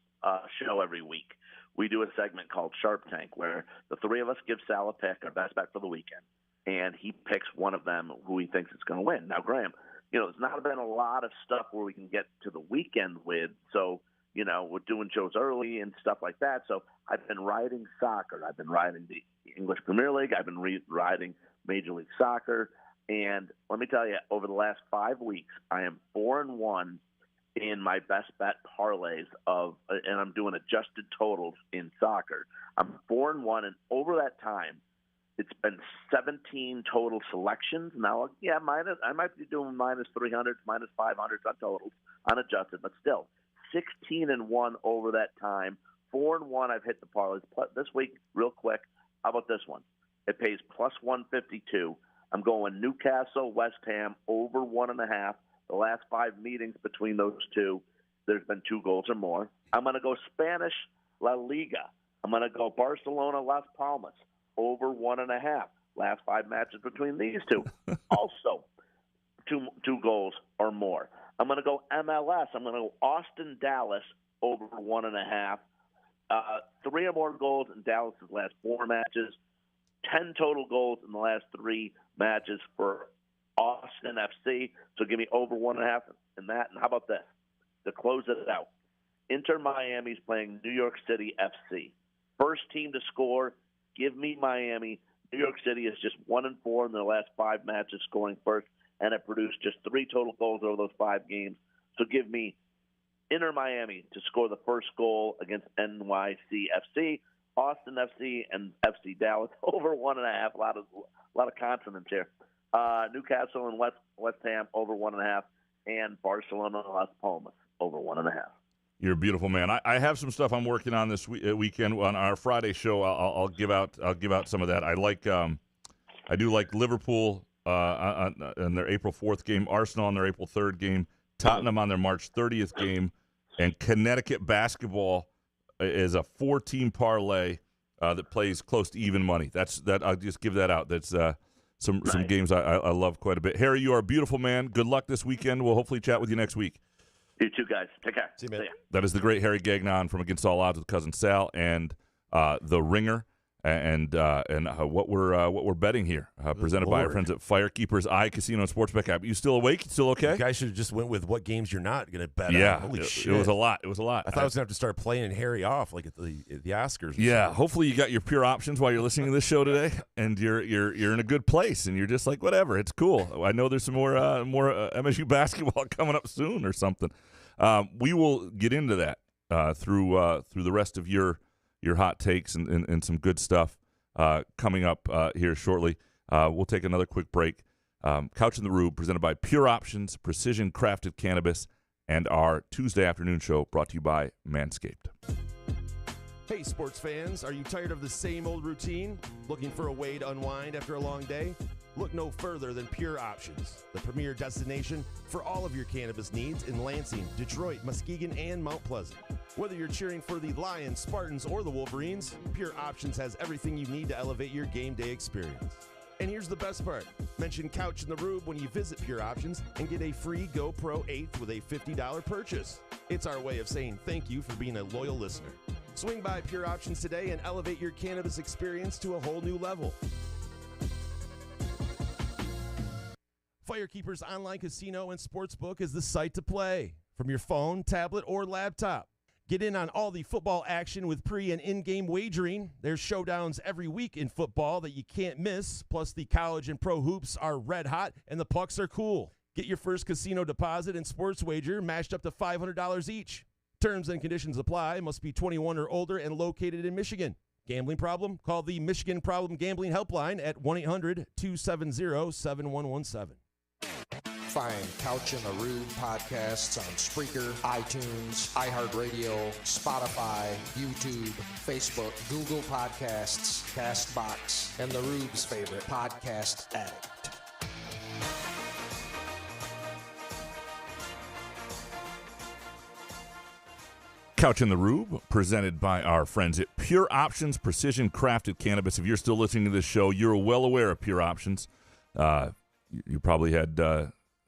show every week, we do a segment called Sharp Tank, where the three of us give Sal a pick, our best bet for the weekend, and he picks one of them who he thinks is going to win. Now, Graham, there's not been a lot of stuff where we can get to the weekend with, so we're doing shows early and stuff like that. So I've been riding soccer. I've been riding the English Premier League. I've been riding Major League Soccer. And let me tell you, over the last 5 weeks, I am 4-1 in my best bet parlays and I'm doing adjusted totals in soccer. I'm 4-1, and over that time, it's been 17 total selections. Now, I might be doing minus 300s, minus 500s on totals, unadjusted, but still. 16-1 over that time. 4-1, I've hit the parlays. This week, real quick, how about this one? It pays plus 152. I'm going Newcastle, West Ham, over 1.5. The last 5 meetings between those two, there's been 2 goals or more. I'm going to go Spanish La Liga. I'm going to go Barcelona, Las Palmas, over 1.5. Last 5 matches between these two, also two goals or more. I'm going to go MLS. I'm going to go Austin, Dallas, over 1.5. 3 or more goals in Dallas' last 4 matches. 10 total goals in the last 3 matches for Austin FC. So give me over 1.5 in that. And how about this? To close it out, Inter Miami's playing New York City FC. First team to score, give me Miami. New York City is just 1-4 in their last 5 matches, scoring first, and it produced just 3 total goals over those 5 games. So give me Inter Miami to score the first goal against NYCFC, Austin FC, and FC Dallas over 1.5. A lot of consonants here. Newcastle and West Ham over 1.5, and Barcelona and Las Palmas over 1.5. You're a beautiful man. I have some stuff I'm working on this weekend on our Friday show. I'll give out some of that. I do like Liverpool on their April 4th game, Arsenal on their April 3rd game, Tottenham on their March 30th game, and Connecticut basketball is a 4-team parlay that plays close to even money. I'll just give that out. That's some games I love quite a bit. Harry, you are a beautiful man. Good luck this weekend. We'll hopefully chat with you next week. You too, guys. Take care. See you, man. That is the great Harry Gagnon from Against All Odds with Cousin Sal and The Ringer. And what we're betting here, presented by our friends at Firekeepers iCasino and Sportsbook app. You still awake? You still okay? You guys should have just went with what games you're not going to bet on. Yeah, Holy shit. It was a lot. I thought I was going to have to start playing Harry off like at the Oscars. Yeah, hopefully you got your pure options while you're listening to this show today, and you're in a good place, and you're just like, whatever, it's cool. I know there's some more MSU basketball coming up soon or something. We will get into that through the rest of your hot takes and some good stuff. Coming up here shortly. We'll take another quick break. Couch in the Rube, presented by Pure Options, Precision Crafted Cannabis, and our Tuesday afternoon show brought to you by Manscaped. Hey, sports fans, are you tired of the same old routine? Looking for a way to unwind after a long day? Look no further than Pure Options, the premier destination for all of your cannabis needs in Lansing, Detroit, Muskegon, and Mount Pleasant. Whether you're cheering for the Lions, Spartans, or the Wolverines, Pure Options has everything you need to elevate your game day experience. And here's the best part. Mention Couch in the Rube when you visit Pure Options and get a free GoPro 8 with a $50 purchase. It's our way of saying thank you for being a loyal listener. Swing by Pure Options today and elevate your cannabis experience to a whole new level. Firekeepers Online Casino and Sportsbook is the site to play. From your phone, tablet, or laptop. Get in on all the football action with pre- and in-game wagering. There's showdowns every week in football that you can't miss. Plus, the college and pro hoops are red hot, and the pucks are cool. Get your first casino deposit and sports wager matched up to $500 each. Terms and conditions apply. Must be 21 or older and located in Michigan. Gambling problem? Call the Michigan Problem Gambling Helpline at 1-800-270-7117. Find Couch in the Rube podcasts on Spreaker, iTunes, iHeartRadio, Spotify, YouTube, Facebook, Google Podcasts, CastBox, and the Rube's favorite podcast addict. Couch in the Rube, presented by our friends at Pure Options Precision Crafted Cannabis. If you're still listening to this show, you're well aware of Pure Options. You probably had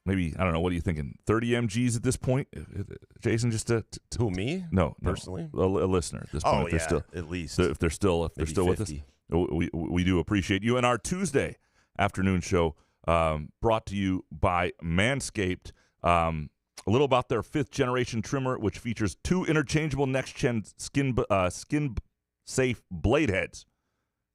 maybe, I don't know, what are you thinking, 30 MGs at this point? Jason, just to Who, me? No, personally? A listener at this point. Oh, if yeah, they're still, at least. if they're still with us, we do appreciate you. And our Tuesday afternoon show brought to you by Manscaped. A little about their 5th-generation trimmer, which features 2 interchangeable next-gen skin-safe blade heads.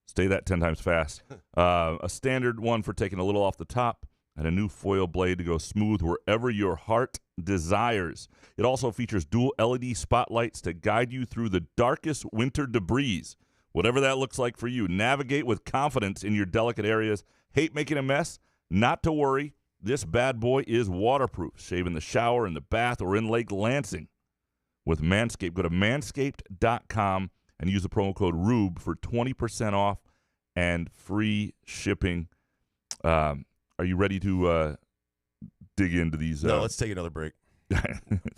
Say that 10 times fast. A standard one for taking a little off the top, and a new foil blade to go smooth wherever your heart desires. It also features dual LED spotlights to guide you through the darkest winter debris. Whatever that looks like for you, navigate with confidence in your delicate areas. Hate making a mess? Not to worry. This bad boy is waterproof. Shave in the shower, in the bath, or in Lake Lansing with Manscaped. Go to manscaped.com and use the promo code RUBE for 20% off and free shipping. Are you ready to dig into these? No, let's take another break.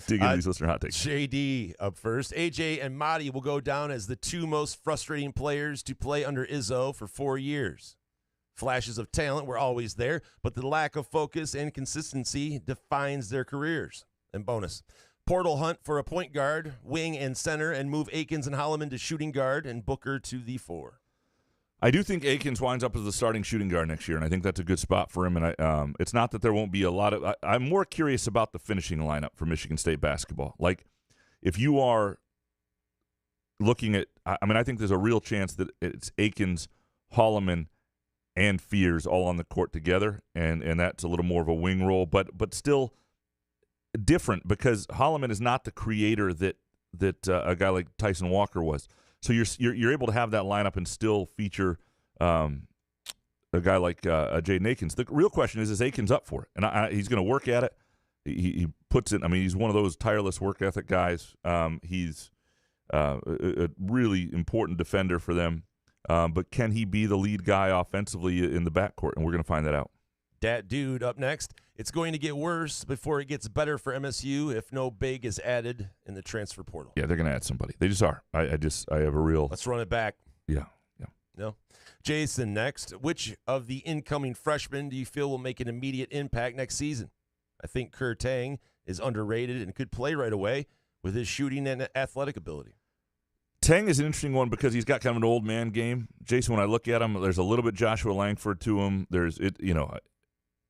Dig into these listener hot takes. JD up first. AJ and Madi will go down as the 2 most frustrating players to play under Izzo for 4 years. Flashes of talent were always there, but the lack of focus and consistency defines their careers. And bonus, portal hunt for a point guard, wing, and center, and move Akins and Holloman to shooting guard and Booker to the 4. I do think Akins winds up as the starting shooting guard next year, and I think that's a good spot for him. And it's not that there won't be a lot of I'm more curious about the finishing lineup for Michigan State basketball. Like, if you are looking at – I think there's a real chance that it's Akins, Holloman, and Fears all on the court together, and that's a little more of a wing role, but still different because Holloman is not the creator that a guy like Tyson Walker was. So you're able to have that lineup and still feature a guy like Jaden Akins. The real question is Akins up for it? And he's going to work at it. He puts it. I mean, he's one of those tireless work ethic guys. He's a really important defender for them. But can he be the lead guy offensively in the backcourt? And we're going to find that out. Dat Dude up next. It's going to get worse before it gets better for MSU if no big is added in the transfer portal. Yeah, they're going to add somebody. They just are. I have a real. Let's run it back. Yeah. No. Jason next. Which of the incoming freshmen do you feel will make an immediate impact next season? I think Kerr Tang is underrated and could play right away with his shooting and athletic ability. Tang is an interesting one because he's got kind of an old man game. Jason, when I look at him, there's a little bit Joshua Langford to him.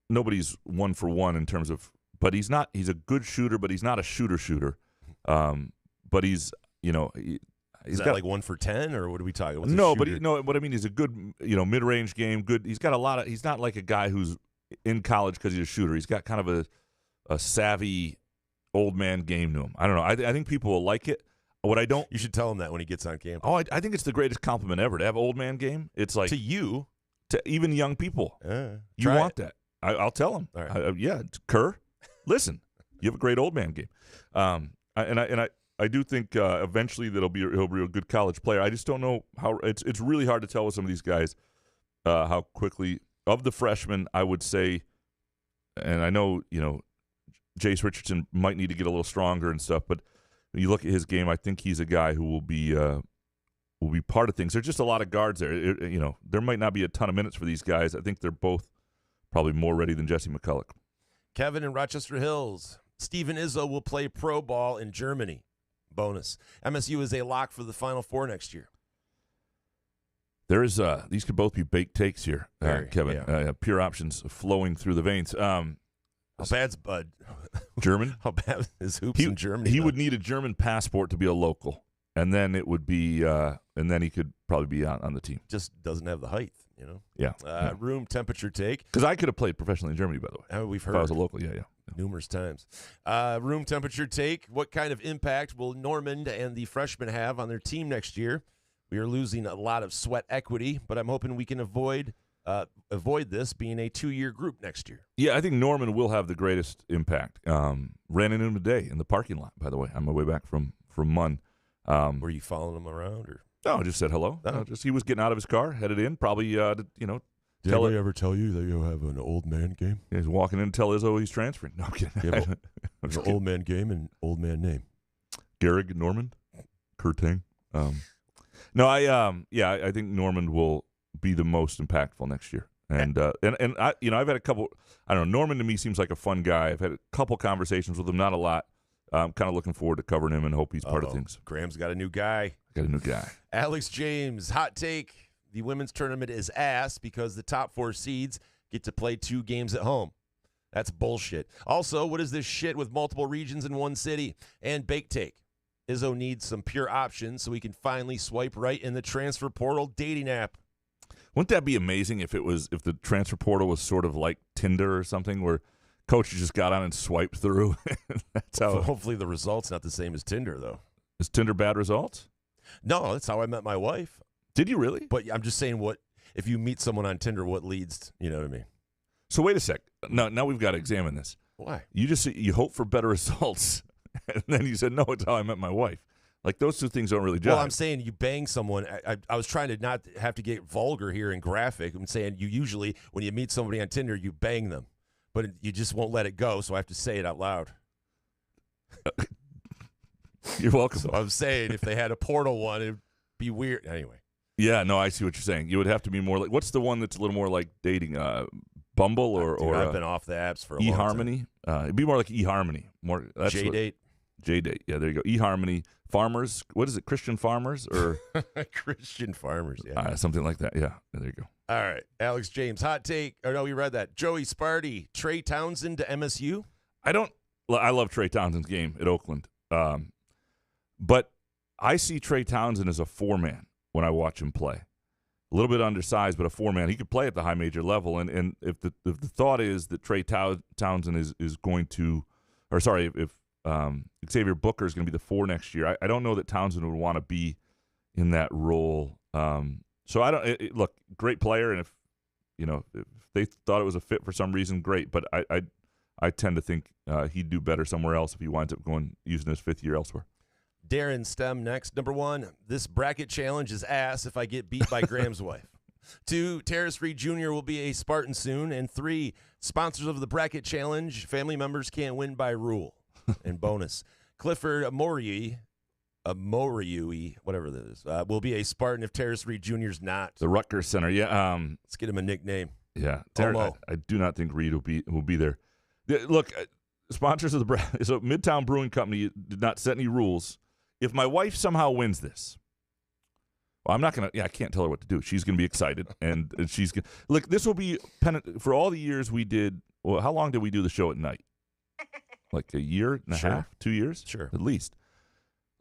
Nobody's 1 for 1 in terms of, but he's a good shooter, but he's not a shooter. But he's got like 1 for 10, or what are we talking about? No, but what I mean, he's a good, mid-range game. Good. He's got a lot of, he's not like a guy who's in college because he's a shooter. He's got kind of a savvy old man game to him. I don't know. I think people will like it. What I don't, you should tell him that when he gets on campus. Oh, I think it's the greatest compliment ever to have old man game. It's like to you, to even young people. You want that? I'll tell him. All right. Yeah, Kerr, listen, you have a great old man game. I do think eventually he'll be a good college player. I just don't know how. It's really hard to tell with some of these guys how quickly. Of the freshmen, I would say, and I know Jace Richardson might need to get a little stronger and stuff, but. When you look at his game, I think he's a guy who will be part of things. There's just a lot of guards there. There might not be a ton of minutes for these guys. I think they're both probably more ready than Jesse McCulloch. Kevin in Rochester Hills. Steven Izzo will play pro ball in Germany. Bonus. MSU is a lock for the Final Four next year. There is these could both be baked takes here, Kevin. Yeah. Pure options flowing through the veins. How bad's Bud? German? How bad is hoops in Germany? He would need a German passport to be a local, and then it would be, and then he could probably be on the team. Just doesn't have the height, Yeah. Room temperature take. Because I could have played professionally in Germany, by the way. We've heard. If I was a local, yeah. Numerous times. Room temperature take. What kind of impact will Normand and the freshmen have on their team next year? We are losing a lot of sweat equity, but I'm hoping we can avoid avoid this being a 2-year group next year. Yeah, I think Norman will have the greatest impact. Ran into him today in the parking lot, by the way, on my way back from Munn. Were you following him around? Or? No, I just said hello. Oh. He was getting out of his car, headed in, probably, Did anybody ever tell you that you have an old man game? He's walking in to tell Izzo he's transferring. No, I'm kidding. Yeah, there's an old man game and old man name. Garrig Norman, Kurtang. No, I think Norman will be the most impactful next year. And I, I've had a couple. I don't know. Norman to me seems like a fun guy. I've had a couple conversations with him, not a lot. I'm kind of looking forward to covering him and hope he's part of things. Graham's got a new guy. Alex James, hot take. The women's tournament is ass because the top 4 seeds get to play 2 games at home. That's bullshit. Also, what is this shit with multiple regions in one city? And bake take. Izzo needs some pure options so he can finally swipe right in the transfer portal dating app. Wouldn't that be amazing if the transfer portal was sort of like Tinder or something where coaches just got on and swiped through? That's how. Hopefully the result's not the same as Tinder, though. Is Tinder bad results? No, that's how I met my wife. Did you really? But I'm just saying, what if you meet someone on Tinder? What leads? You know what I mean? So wait a sec. Now we've got to examine this. Why? You just you hope for better results, and then you said no. It's how I met my wife. Like those two things don't really jive. Well, I'm saying you bang someone. I was trying to not have to get vulgar here and graphic. I'm saying you usually, when you meet somebody on Tinder, you bang them, but you just won't let it go. So I have to say it out loud. You're welcome. So I'm saying if they had a portal one, it'd be weird. Anyway. Yeah, no, I see what you're saying. You would have to be more like, what's the one that's a little more like dating? Bumble or I've been off the apps for a long eHarmony. It'd be more like eHarmony. More J-Date. J-Date. Yeah, there you go. eHarmony. Farmers. What is it? Christian Farmers or Christian Farmers? Yeah, something like that. Yeah, there you go. All right, Alex James, hot take. Or no, we read that. Joey Sparty, Trey Townsend to MSU. I love Trey Townsend's game at Oakland, but I see Trey Townsend as a 4-man when I watch him play. A little bit undersized, but a 4-man. He could play at the high major level. And if the thought is that Trey Townsend is going to, or sorry, if Xavier Booker is going to be the 4 next year, I don't know that Townsend would want to be in that role. So I don't look, great player, and if they thought it was a fit for some reason, great. But I tend to think he'd do better somewhere else if he winds up using his 5th year elsewhere. Darren Stem next. Number 1, this bracket challenge is ass if I get beat by Graham's wife. 2, Terrace Reed Jr. will be a Spartan soon. And 3, sponsors of the bracket challenge, family members can't win by rule. And bonus, Clifford Moriui, whatever that is, will be a Spartan if Terrace Reed Jr. is not. The Rutgers Center, yeah. Let's get him a nickname. Yeah, I do not think Reed will be there. Look, sponsors of the so Midtown Brewing Company did not set any rules. If my wife somehow wins this, well, I'm not gonna. Yeah, I can't tell her what to do. She's gonna be excited, and she's gonna look. This will be for all the years we did. Well, how long did we do the show at night? Like a year and a half, 2 years, sure, at least.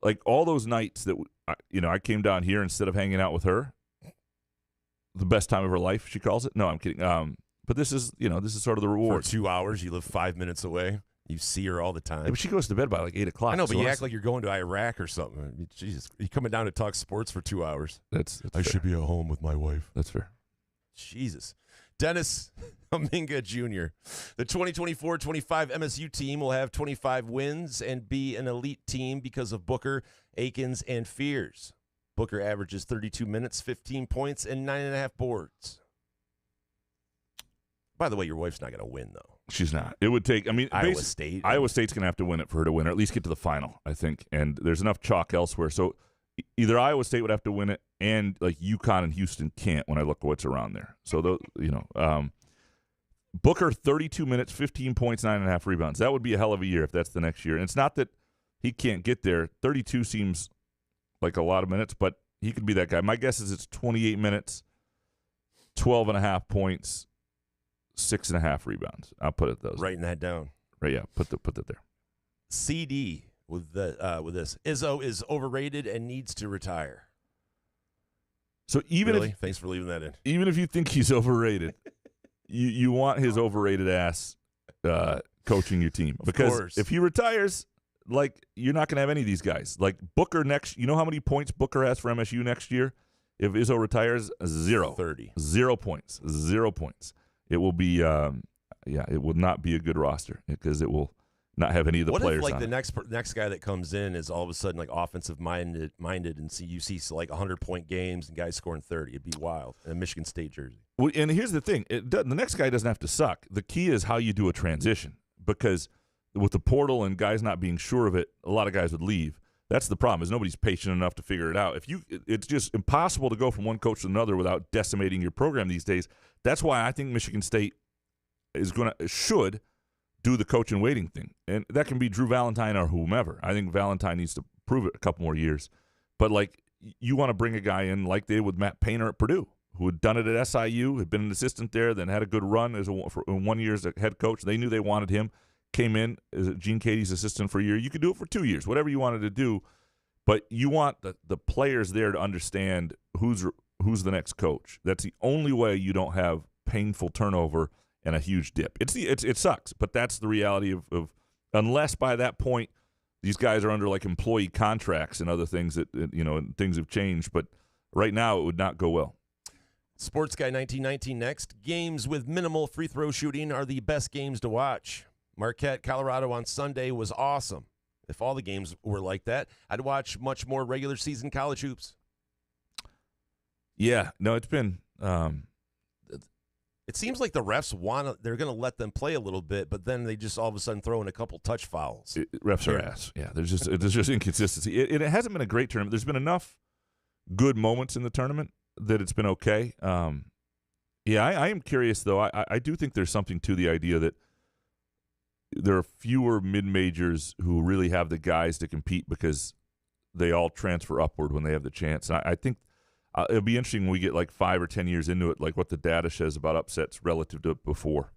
Like all those nights that I came down here instead of hanging out with her. The best time of her life, she calls it. No, I'm kidding. But this is sort of the reward. For 2 hours, you live 5 minutes away. You see her all the time. Yeah, but she goes to bed by like 8 o'clock. I know, but you act like you're going to Iraq or something. I mean, Jesus, you're coming down to talk sports for 2 hours. That's I should be at home with my wife. That's fair. Jesus. Dennis Aminga Jr. The 2024-25 MSU team will have 25 wins and be an elite team because of Booker, Akins, and Fears. Booker averages 32 minutes, 15 points, and 9.5 boards. By the way, your wife's not going to win, though. She's not. It would take, Iowa State. Iowa State's going to have to win it for her to win, or at least get to the final, I think. And there's enough chalk elsewhere. So either Iowa State would have to win it, and like UConn and Houston can't when I look at what's around there. So, Booker, 32 minutes, 15 points, 9.5 rebounds. That would be a hell of a year if that's the next year. And it's not that he can't get there. 32 seems like a lot of minutes, but he could be that guy. My guess is it's 28 minutes, 12.5 points, 6.5 rebounds. I'll put it those. Writing that down. Right, yeah. Put that there. CD with this. Izzo is overrated and needs to retire. So Thanks for leaving that in. Even if you think he's overrated, you want his overrated ass coaching your team. Because if he retires, like, you're not going to have any of these guys. Like Booker next, you know how many points Booker has for MSU next year? If Izzo retires, 0. 30. 0 points. 0 points. It will be, it will not be a good roster because it will not have any of the players What if, like, on the next guy that comes in is all of a sudden, like, offensive minded and you see like 100-point games and guys scoring 30? It'd be wild in a Michigan State jersey. Well, and here's the thing. The next guy doesn't have to suck. The key is how you do a transition, because with the portal and guys not being sure of it, a lot of guys would leave. That's the problem, is nobody's patient enough to figure it out. It's just impossible to go from one coach to another without decimating your program these days. That's why I think Michigan State should do the coach in waiting thing. And that can be Drew Valentine or whomever. I think Valentine needs to prove it a couple more years. But, like, you want to bring a guy in like they did with Matt Painter at Purdue, who had done it at SIU, had been an assistant there, then had a good run for 1 year as a head coach. They knew they wanted him. Came in as Gene Katie's assistant for a year. You could do it for 2 years, whatever you wanted to do. But you want the players there to understand who's the next coach. That's the only way you don't have painful turnover and a huge dip. It sucks, but that's the reality of unless by that point these guys are under like employee contracts and other things that things have changed. But right now it would not go well. Sports Guy 1919 next. Games with minimal free throw shooting are the best games to watch. Marquette, Colorado on Sunday was awesome. If all the games were like that, I'd watch much more regular season college hoops. Yeah, no, it's been. It seems like the refs they're going to let them play a little bit, but then they just all of a sudden throw in a couple touch fouls. Refs are ass. Yeah, there's just inconsistency. It hasn't been a great tournament. There's been enough good moments in the tournament that it's been okay. I am curious, though. I do think there's something to the idea that there are fewer mid-majors who really have the guys to compete because they all transfer upward when they have the chance. And I think it'll be interesting when we get like 5 or 10 years into it, like what the data says about upsets relative to before.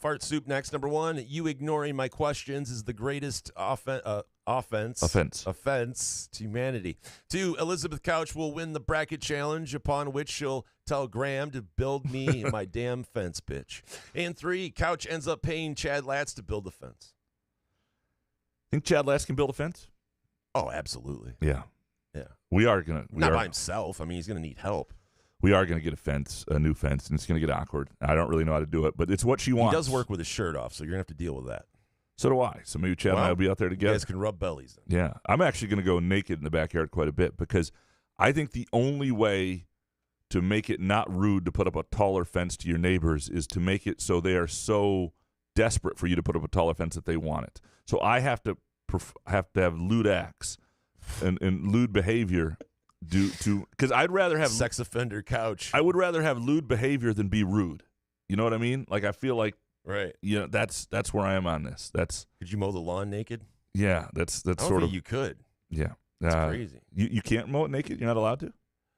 Fart Soup next. Number 1, you ignoring my questions is the greatest offense to humanity. 2, Elizabeth Couch will win the bracket challenge, upon which she'll tell Graham to build me my damn fence, bitch. And 3, Couch ends up paying Chad Latz to build the fence. Think Chad Latz can build a fence? Oh, absolutely. Yeah. Yeah. We are going to. Not by himself. I mean, he's going to need help. We are going to get a new fence, and it's going to get awkward. I don't really know how to do it, but it's what she wants. He does work with his shirt off, so you're going to have to deal with that. So do I. So maybe Chad and I will be out there together. You guys can rub bellies then. Yeah. I'm actually going to go naked in the backyard quite a bit because I think the only way to make it not rude to put up a taller fence to your neighbors is to make it so they are so desperate for you to put up a taller fence that they want it. So I have to have lewd acts and lewd behavior because I'd rather have sex offender Couch. I would rather have lewd behavior than be rude. You know what I mean? Like I feel like right. That's where I am on this. Could you mow the lawn naked? Yeah, that's I don't sort think of you could. Yeah, that's crazy. You can't mow it naked. You're not allowed to.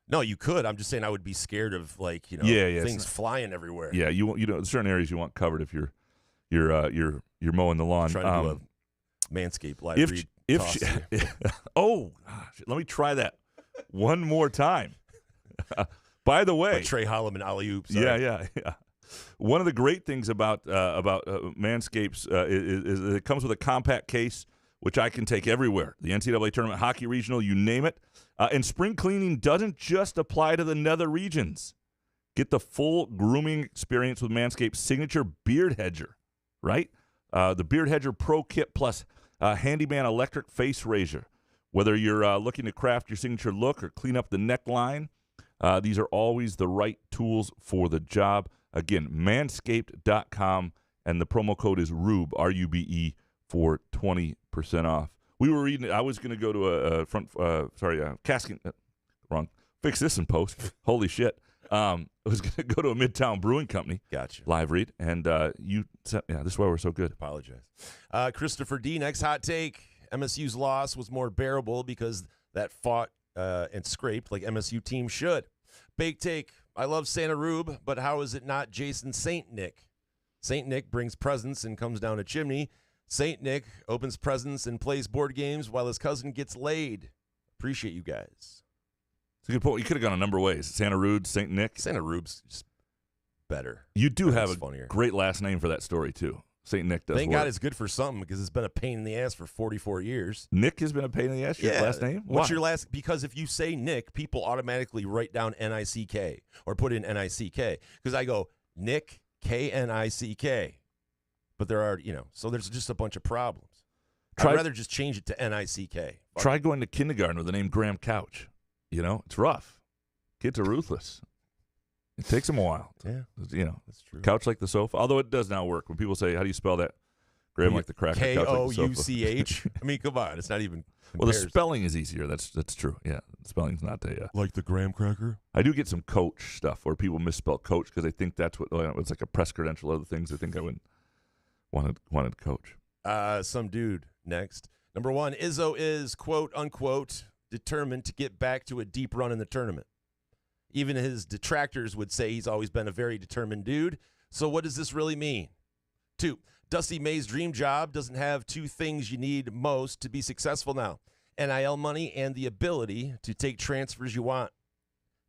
No, you could. I'm just saying I would be scared of things flying everywhere. Yeah, certain areas you want covered if you're mowing the lawn. Trying to do a Manscaped live read. Oh, gosh, let me try that one more time. By the way, like Trey Holloman alley-oops. Yeah. One of the great things about Manscapes is it comes with a compact case, which I can take everywhere. The NCAA tournament, hockey regional, you name it. And spring cleaning doesn't just apply to the nether regions. Get the full grooming experience with Manscaped's signature Beard Hedger, right? The Beard Hedger Pro Kit plus Handyman electric face razor. Whether you're looking to craft your signature look or clean up the neckline, these are always the right tools for the job. Again, manscaped.com, and the promo code is RUBE, R-U-B-E, for 20% off. We were reading, I was going to go to casking, wrong, fix this in post. Holy shit. I was going to go to a Midtown Brewing Company. Gotcha. Live read, and this is why we're so good. Apologize. Christopher D, next hot take. MSU's loss was more bearable because that fought and scraped like MSU team should. Bake take. I love Santa Rube, but how is it not Jason St. Nick? St. Nick brings presents and comes down a chimney. St. Nick opens presents and plays board games while his cousin gets laid. Appreciate you guys. It's a good point. You could have gone a number of ways. Santa Rude, St. Nick. Santa Rube's just better. You do have a funnier. great last name for that story, too. St. Nick does Thank work. God it's good for something because it's been a pain in the ass for 44 years. Nick has been a pain in the ass. Your last name? What's Why? your last? Because if you say Nick, people automatically write down N-I-C-K or put in N-I-C-K. Because I go, Nick, K-N-I-C-K. But there are, so there's just a bunch of problems. I'd rather just change it to N-I-C-K. Try going to kindergarten with the name Graham Couch. It's rough. Kids are ruthless. It takes them a while. Yeah. That's true. Couch like the sofa. Although it does now work. When people say, how do you spell that? Graham like the cracker. K-O-U-C-H. I mean, come on. It's not even Well, the spelling is easier. That's true. Yeah. The spelling's not the... like the graham cracker? I do get some coach stuff where people misspell coach because they think that's what... it's like a press credential. Other things they think I would wanted coach. Some dude next. Number 1, Izzo is, quote, unquote, determined to get back to a deep run in the tournament. Even his detractors would say he's always been a very determined dude. So what does this really mean? 2, Dusty May's dream job doesn't have 2 things you need most to be successful now. NIL money and the ability to take transfers you want.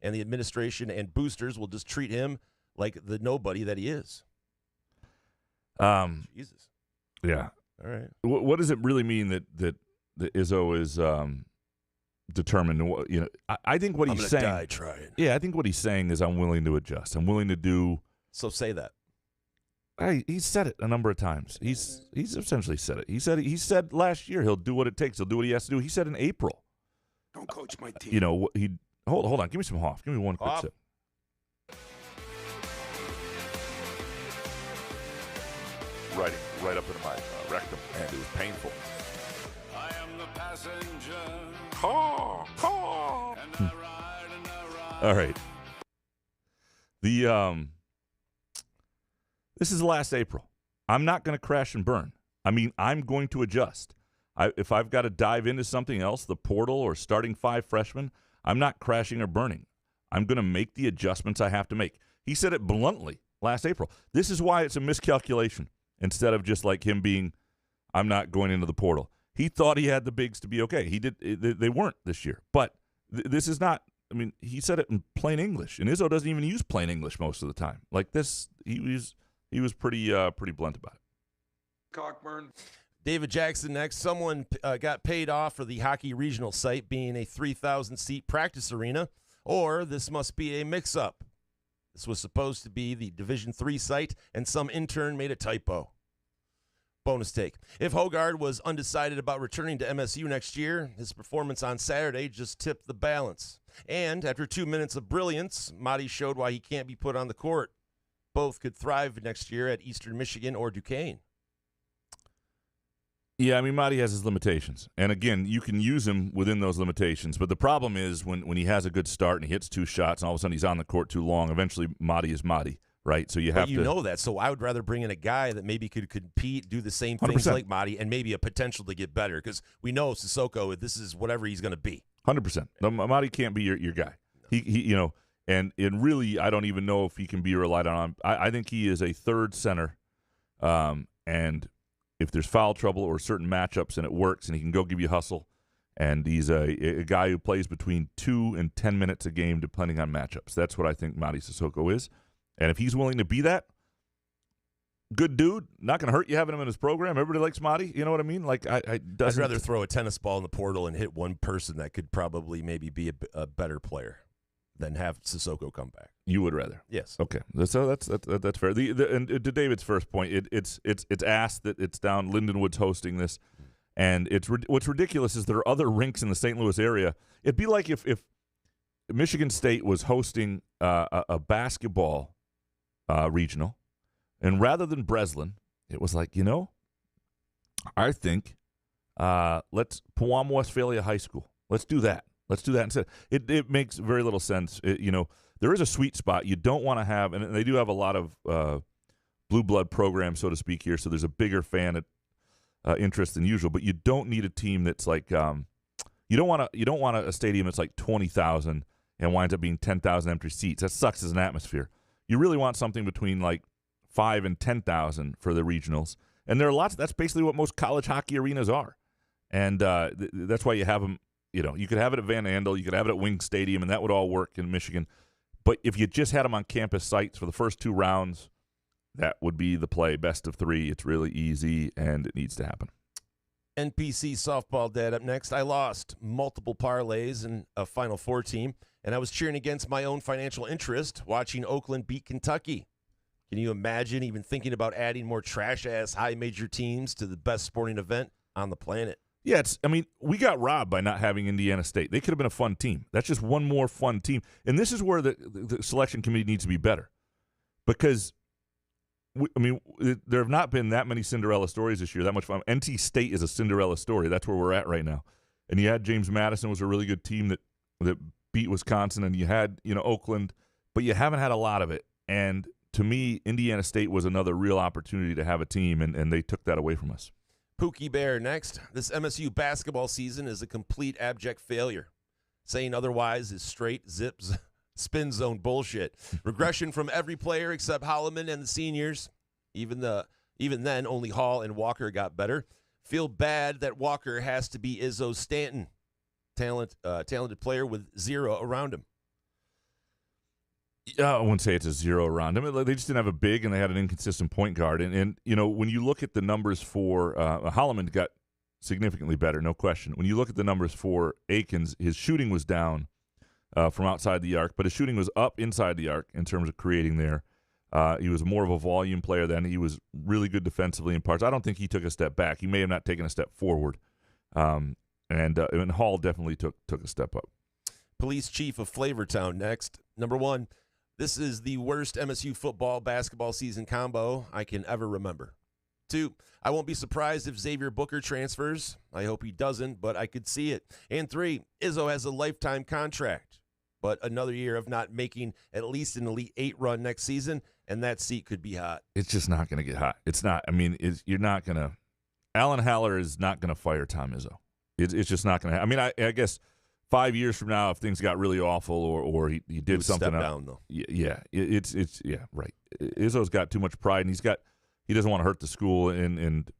And the administration and boosters will just treat him like the nobody that he is. Jesus. Yeah. All right. What does it really mean that Izzo is determined? I think what he's saying. Die trying. Yeah, I think what he's saying is I'm willing to adjust. I'm willing to do. So say that. He's said it a number of times. He's essentially said it. He said last year he'll do what it takes. He'll do what he has to do. He said in April. Don't coach my team. Hold on. Give me some Hoff. Give me one quick sip. Right up into my rectum, and it was painful. I am the passenger. All right. This is last April. I'm not going to crash and burn. I mean, I'm going to adjust. If I've got to dive into something else, the portal or starting 5 freshmen, I'm not crashing or burning. I'm going to make the adjustments I have to make. He said it bluntly last April. This is why it's a miscalculation instead of just like him being, I'm not going into the portal. He thought he had the bigs to be okay. He did. They weren't this year. But this is not. I mean, he said it in plain English, and Izzo doesn't even use plain English most of the time. Like this, he was pretty blunt about it. Cockburn. David Jackson next. Someone got paid off for the hockey regional site being a 3,000-seat practice arena, or this must be a mix-up. This was supposed to be the Division III site, and some intern made a typo. Bonus take. If Hogard was undecided about returning to MSU next year, his performance on Saturday just tipped the balance. And after 2 minutes of brilliance, Madi showed why he can't be put on the court. Both could thrive next year at Eastern Michigan or Duquesne. Yeah, I mean, Madi has his limitations. And, again, you can use him within those limitations. But the problem is when he has a good start and he hits 2 shots and all of a sudden he's on the court too long, eventually Madi is Madi, right? So you have to. You know that. So I would rather bring in a guy that maybe could compete, do the same things 100%. like Madi, and maybe a potential to get better. Because we know Sissoko, this is whatever he's going to be. 100%. No, Madi can't be your guy. He and really I don't even know if he can be relied on. I think he is a third center, and if there's foul trouble or certain matchups and it works and he can go give you hustle, and he's a guy who plays between 2 and 10 minutes a game depending on matchups. That's what I think Madi Sissoko is. And if he's willing to be that, good dude, not going to hurt you having him in his program. Everybody likes Madi. You know what I mean? Like I'd rather throw a tennis ball in the portal and hit one person that could probably maybe be a better player than have Sissoko come back. You would rather? Yes. Okay, so that's fair. And to David's first point, it's asked that it's down. Lindenwood's hosting this, and what's ridiculous is there are other rinks in the St. Louis area. It'd be like if Michigan State was hosting a basketball regional, and rather than Breslin, it was like, I think let's Pewam Westphalia High School. Let's do that. Let's do that instead. It makes very little sense. There is a sweet spot. You don't want to have, and they do have a lot of blue blood programs, so to speak, here. So there's a bigger fan interest than usual. But you don't need a team that's like you don't want a stadium that's like 20,000 and winds up being 10,000 empty seats. That sucks as an atmosphere. You really want something between like 5,000 and 10,000 for the regionals. And there are lots. That's basically what most college hockey arenas are, and that's why you have them. You could have it at Van Andel, you could have it at Wing Stadium, and that would all work in Michigan. But if you just had them on campus sites for the first 2 rounds, that would be the play. Best of 3. It's really easy, and it needs to happen. NPC softball dad up next. I lost multiple parlays in a Final Four team, and I was cheering against my own financial interest watching Oakland beat Kentucky. Can you imagine even thinking about adding more trash-ass high-major teams to the best sporting event on the planet? Yeah, we got robbed by not having Indiana State. They could have been a fun team. That's just one more fun team. And this is where the selection committee needs to be better. Because, there have not been that many Cinderella stories this year, that much fun. NC State is a Cinderella story. That's where we're at right now. And you had James Madison was a really good team that beat Wisconsin, and you had, Oakland, but you haven't had a lot of it. And to me, Indiana State was another real opportunity to have a team, and they took that away from us. Pookie Bear next. This MSU basketball season is a complete abject failure. Saying otherwise is straight zips spin zone bullshit. Regression from every player except Holloman and the seniors. Even then, only Hall and Walker got better. Feel bad that Walker has to be Izzo Stanton. Talented player with 0 around him. I wouldn't say it's a 0 around him. They just didn't have a big, and they had an inconsistent point guard. And when you look at the numbers for Holloman got significantly better, no question. When you look at the numbers for Akins, his shooting was down from outside the arc, but his shooting was up inside the arc in terms of creating there. He was more of a volume player then. He was really good defensively in parts. I don't think he took a step back. He may have not taken a step forward. And Hall definitely took a step up. Police chief of Flavortown next. Number 1. This is the worst MSU football-basketball season combo I can ever remember. 2, I won't be surprised if Xavier Booker transfers. I hope he doesn't, but I could see it. And 3, Izzo has a lifetime contract, but another year of not making at least an Elite 8 run next season, and that seat could be hot. It's just not going to get hot. It's not. You're not going to – Alan Haller is not going to fire Tom Izzo. It's just not going to – I guess – 5 years from now, if things got really awful or he did something step down though. It's right. Izzo's got too much pride, and he doesn't want to hurt the school, and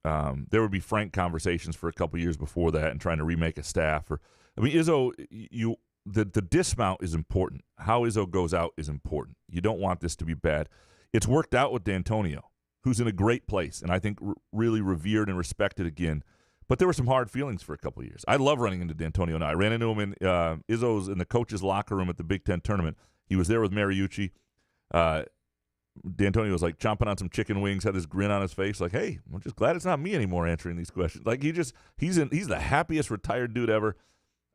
there would be frank conversations for a couple years before that, and trying to remake a staff. Izzo, the dismount is important. How Izzo goes out is important. You don't want this to be bad. It's worked out with D'Antonio, who's in a great place, and I think really revered and respected again. But there were some hard feelings for a couple of years. I love running into D'Antonio now. I ran into him in Izzo's in the coach's locker room at the Big Ten tournament. He was there with Mariucci. D'Antonio was like chomping on some chicken wings, had this grin on his face, like, "Hey, I'm just glad it's not me anymore answering these questions." Like he's the happiest retired dude ever.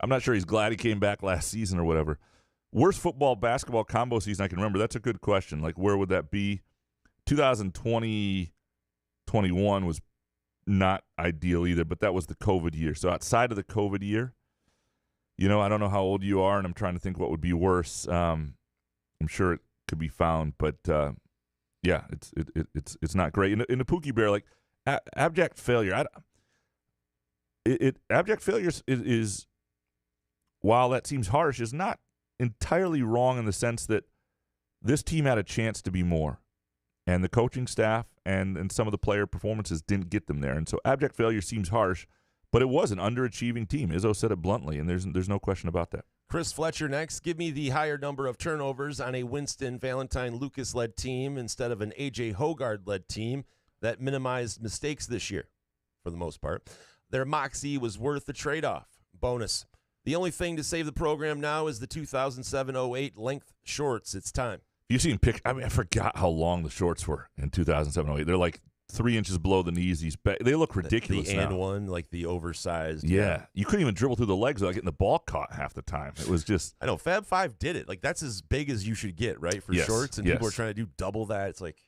I'm not sure he's glad he came back last season or whatever. Worst football basketball combo season I can remember. That's a good question. Like where would that be? 2020-21 was not ideal either, but that was the COVID year. So outside of the COVID year, I don't know how old you are, and I'm trying to think what would be worse. I'm sure it could be found, but it's not great. In the Pookie Bear, like abject failure. Abject failure is while that seems harsh, is not entirely wrong in the sense that this team had a chance to be more. And the coaching staff and some of the player performances didn't get them there. And so abject failure seems harsh, but it was an underachieving team. Izzo said it bluntly, and there's no question about that. Chris Fletcher next. Give me the higher number of turnovers on a Winston Valentine Lucas-led team instead of an A.J. Hogard-led team that minimized mistakes this year, for the most part. Their moxie was worth the trade-off. Bonus. The only thing to save the program now is the 2007-08 length shorts. It's time. You've seen pictures. I forgot how long the shorts were in 2007-08. They're like 3 inches below the knees. They look ridiculous the now. and one, like the oversized. Yeah. You couldn't even dribble through the legs without getting the ball caught half the time. It was just. I know. Fab 5 did it. Like, that's as big as you should get, right, for shorts. And people are trying to do double that. It's like.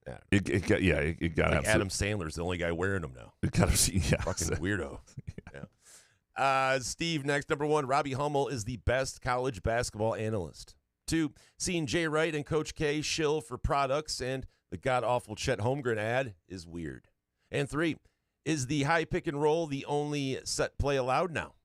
Yeah. It got like Adam Sandler's the only guy wearing them now. It got fucking weirdo. Yeah. Steve, next. Number 1, Robbie Hummel is the best college basketball analyst. 2, seeing Jay Wright and Coach K shill for products and the god-awful Chet Holmgren ad is weird. And 3, is the high pick and roll the only set play allowed now?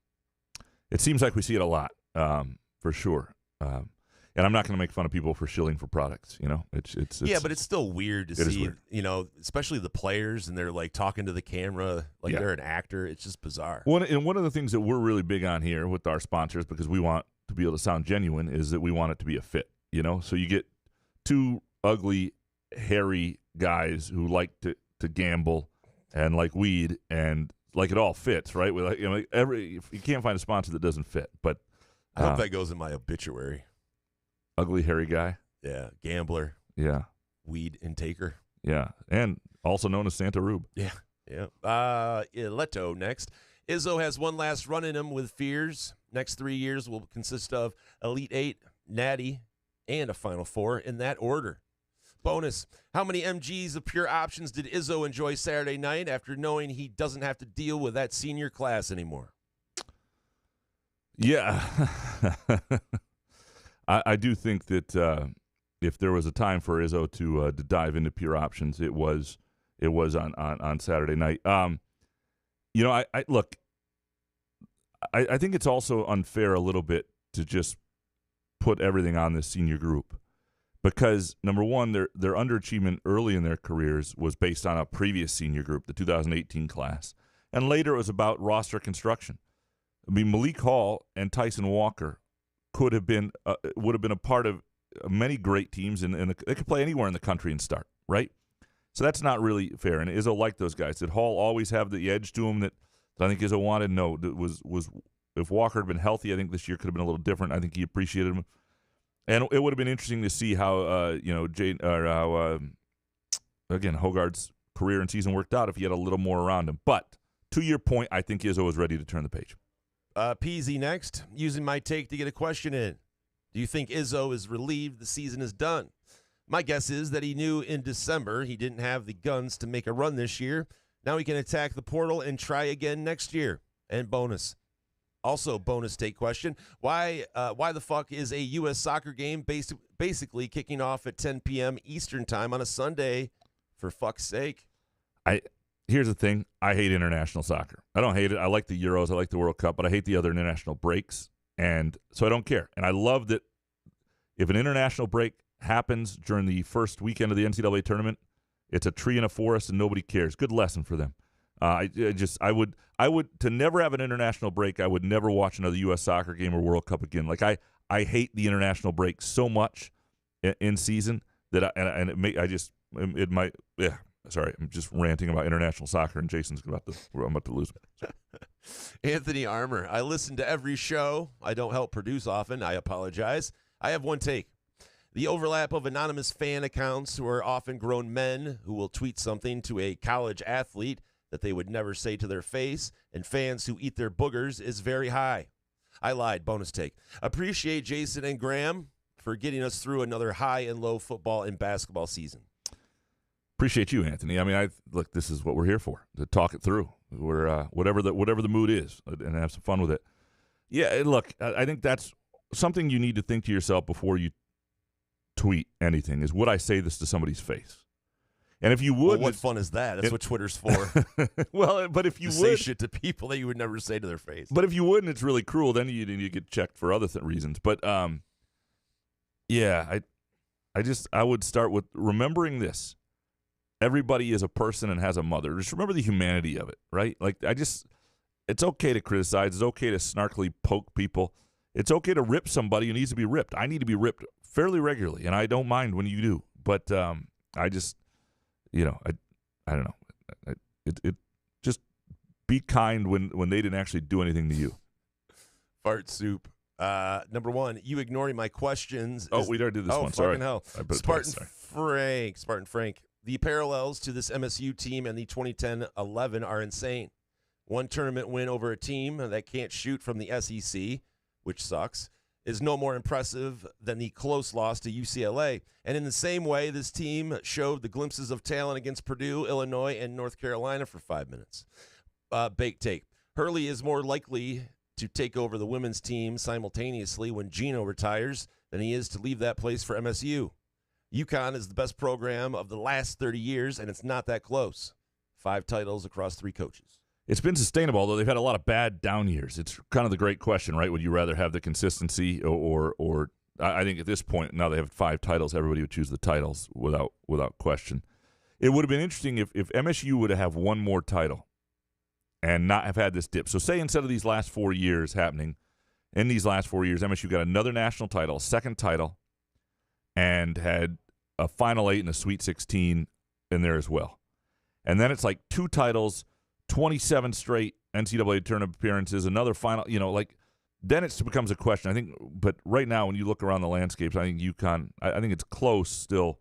It seems like we see it a lot, for sure. And I'm not going to make fun of people for shilling for products. It's yeah, but it's still weird to see. Weird. Especially the players, and they're like talking to the camera like they're an actor. It's just bizarre. And one of the things that we're really big on here with our sponsors, because we want to be able to sound genuine, is that we want it to be a fit. So you get 2 ugly hairy guys who like to gamble and like weed and like it all fits, right? With you can't find a sponsor that doesn't fit. But I hope that goes in my obituary. Ugly hairy guy. Yeah, gambler. Yeah, weed intaker. Yeah, and also known as Santa Rube. Yeah. Leto next. Izzo has one last run in him with fears. Next 3 years will consist of Elite Eight, Natty, and a Final Four in that order. Bonus, how many MGs of pure options did Izzo enjoy Saturday night after knowing he doesn't have to deal with that senior class anymore? Yeah. I do think that if there was a time for Izzo to dive into pure options, it was on Saturday night. I think it's also unfair a little bit to just put everything on this senior group because, number one, their underachievement early in their careers was based on a previous senior group, the 2018 class, and later it was about roster construction. I mean, Malik Hall and Tyson Walker would have been a part of many great teams, and they could play anywhere in the country and start, right? So that's not really fair. And Izzo liked those guys. Did Hall always have the edge to him that I think Izzo wanted? No. Was if Walker had been healthy, I think this year could have been a little different. I think he appreciated him, and it would have been interesting to see how Hogard's career and season worked out if he had a little more around him. But to your point, I think Izzo was ready to turn the page. Peasy next. Using my take to get a question in. Do you think Izzo is relieved the season is done? My guess is that he knew in December he didn't have the guns to make a run this year. Now he can attack the portal and try again next year. And bonus. Also, bonus take question. Why the fuck is a U.S. soccer game basically kicking off at 10 p.m. Eastern time on a Sunday, for fuck's sake? Here's the thing. I hate international soccer. I don't hate it. I like the Euros. I like the World Cup, but I hate the other international breaks. And so I don't care. And I love that if an international break happens during the first weekend of the NCAA tournament, it's a tree in a forest and nobody cares. Good lesson for them. I would to never have an international break. I would never watch another U.S. soccer game or World Cup again. Like I hate the international break so much in season that Sorry, I'm just ranting about international soccer, and I'm about to lose him. Anthony Armour, I listen to every show. I don't help produce often. I apologize. I have one take. The overlap of anonymous fan accounts who are often grown men who will tweet something to a college athlete that they would never say to their face, and fans who eat their boogers is very high. I lied. Bonus take. Appreciate Jason and Graham for getting us through another high and low football and basketball season. Appreciate you, Anthony. I mean, look, this is what we're here for, to talk it through. We're whatever the mood is, and have some fun with it. Yeah, look, I think that's something you need to think to yourself before you tweet anything, is would I say this to somebody's face? And if you would, what fun is that? That's what Twitter's for. Well, but if you would say shit to people that you would never say to their face. But if you wouldn't, it's really cruel. Then you get checked for other reasons. But yeah, I would start with remembering this. Everybody is a person and has a mother. Just remember the humanity of it, right? Like, it's okay to criticize. It's okay to snarkily poke people. It's okay to rip somebody who needs to be ripped. I need to be ripped fairly regularly, and I don't mind when you do. But I just, I don't know. It just be kind when they didn't actually do anything to you. Fart soup. Number one, you ignoring my questions. We already did this one. Sorry. Hell. Spartan Frank. The parallels to this MSU team and the 2010-11 are insane. One tournament win over a team that can't shoot from the SEC, which sucks, is no more impressive than the close loss to UCLA. And in the same way, this team showed the glimpses of talent against Purdue, Illinois, and North Carolina for 5 minutes. Bake take. Hurley is more likely to take over the women's team simultaneously when Gino retires than he is to leave that place for MSU. UConn is the best program of the last 30 years, and it's not that close. 5 titles across 3 coaches. It's been sustainable, although they've had a lot of bad down years. It's kind of the great question, right? Would you rather have the consistency or I think at this point, now they have 5 titles, everybody would choose the titles without question. It would have been interesting if MSU would have one more title and not have had this dip. So say instead of these last 4 years happening, in these last 4 years, MSU got another national title, a second title, and had a Final 8 and a Sweet 16 in there as well. And then it's like 2 titles, 27 straight NCAA tournament appearances, another final, then it becomes a question. I think, but right now when you look around the landscapes, I think UConn, I think it's close still,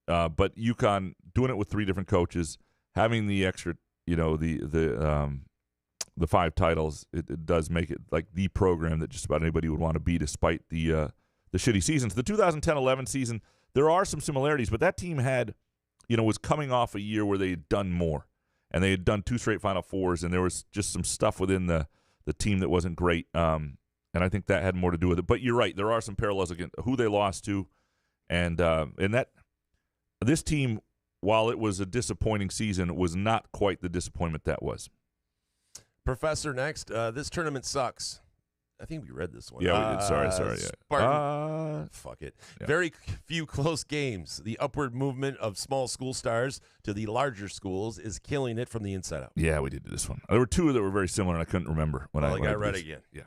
but UConn doing it with 3 different coaches, having the extra, the 5 titles, it does make it like the program that just about anybody would want to be, despite the shitty seasons. The 2010-11 season, there are some similarities, but that team had, was coming off a year where they had done more, and they had done 2 straight Final Fours, and there was just some stuff within the team that wasn't great, and I think that had more to do with it. But you're right, there are some parallels against who they lost to, and that this team, while it was a disappointing season, was not quite the disappointment that was. Professor, next. This tournament sucks. I think we read this one. Yeah, we did. Sorry. Spartan. Fuck it. Yeah. Very few close games. The upward movement of small school stars to the larger schools is killing it from the inside out. Yeah, we did this one. There were 2 that were very similar, and I couldn't remember when I read it again. Yeah.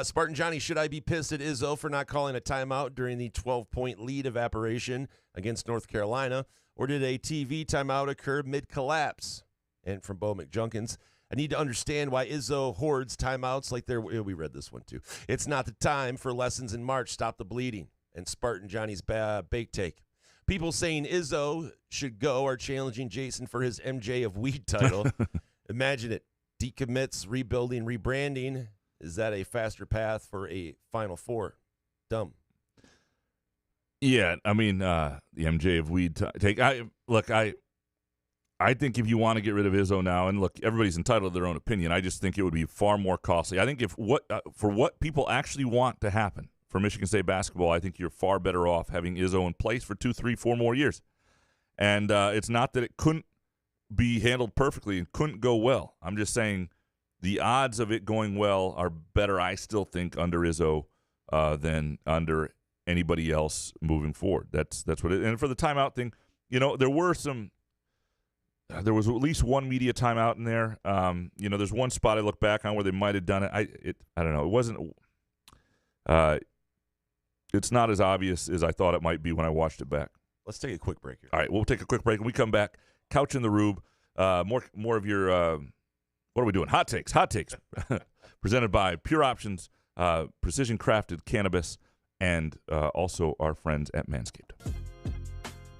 Spartan Johnny, should I be pissed at Izzo for not calling a timeout during the 12-point lead evaporation against North Carolina, or did a TV timeout occur mid-collapse? And from Bo McJunkins, I need to understand why Izzo hoards timeouts like we read this one too. It's not the time for lessons in March. Stop the bleeding. And Spartan Johnny's bake take. People saying Izzo should go are challenging Jason for his MJ of Weed title. Imagine it. Decommits, rebuilding, rebranding. Is that a faster path for a Final Four? Dumb. Yeah, I mean, the MJ of Weed take. I think if you want to get rid of Izzo now, and look, everybody's entitled to their own opinion, I just think it would be far more costly. I think for what people actually want to happen for Michigan State basketball, I think you're far better off having Izzo in place for 2, 3, 4 more years. And it's not that it couldn't be handled perfectly and couldn't go well. I'm just saying the odds of it going well are better, I still think, under Izzo than under anybody else moving forward. That's what it is. And for the timeout thing, there was at least one media timeout in there. There's one spot I look back on where they might have done it. I don't know. It wasn't. It's not as obvious as I thought it might be when I watched it back. Let's take a quick break here. All right, we'll take a quick break. When we come back, Couch in the Rube. More of your. What are we doing? Hot takes. Presented by Pure Options, precision crafted cannabis, and also our friends at Manscaped.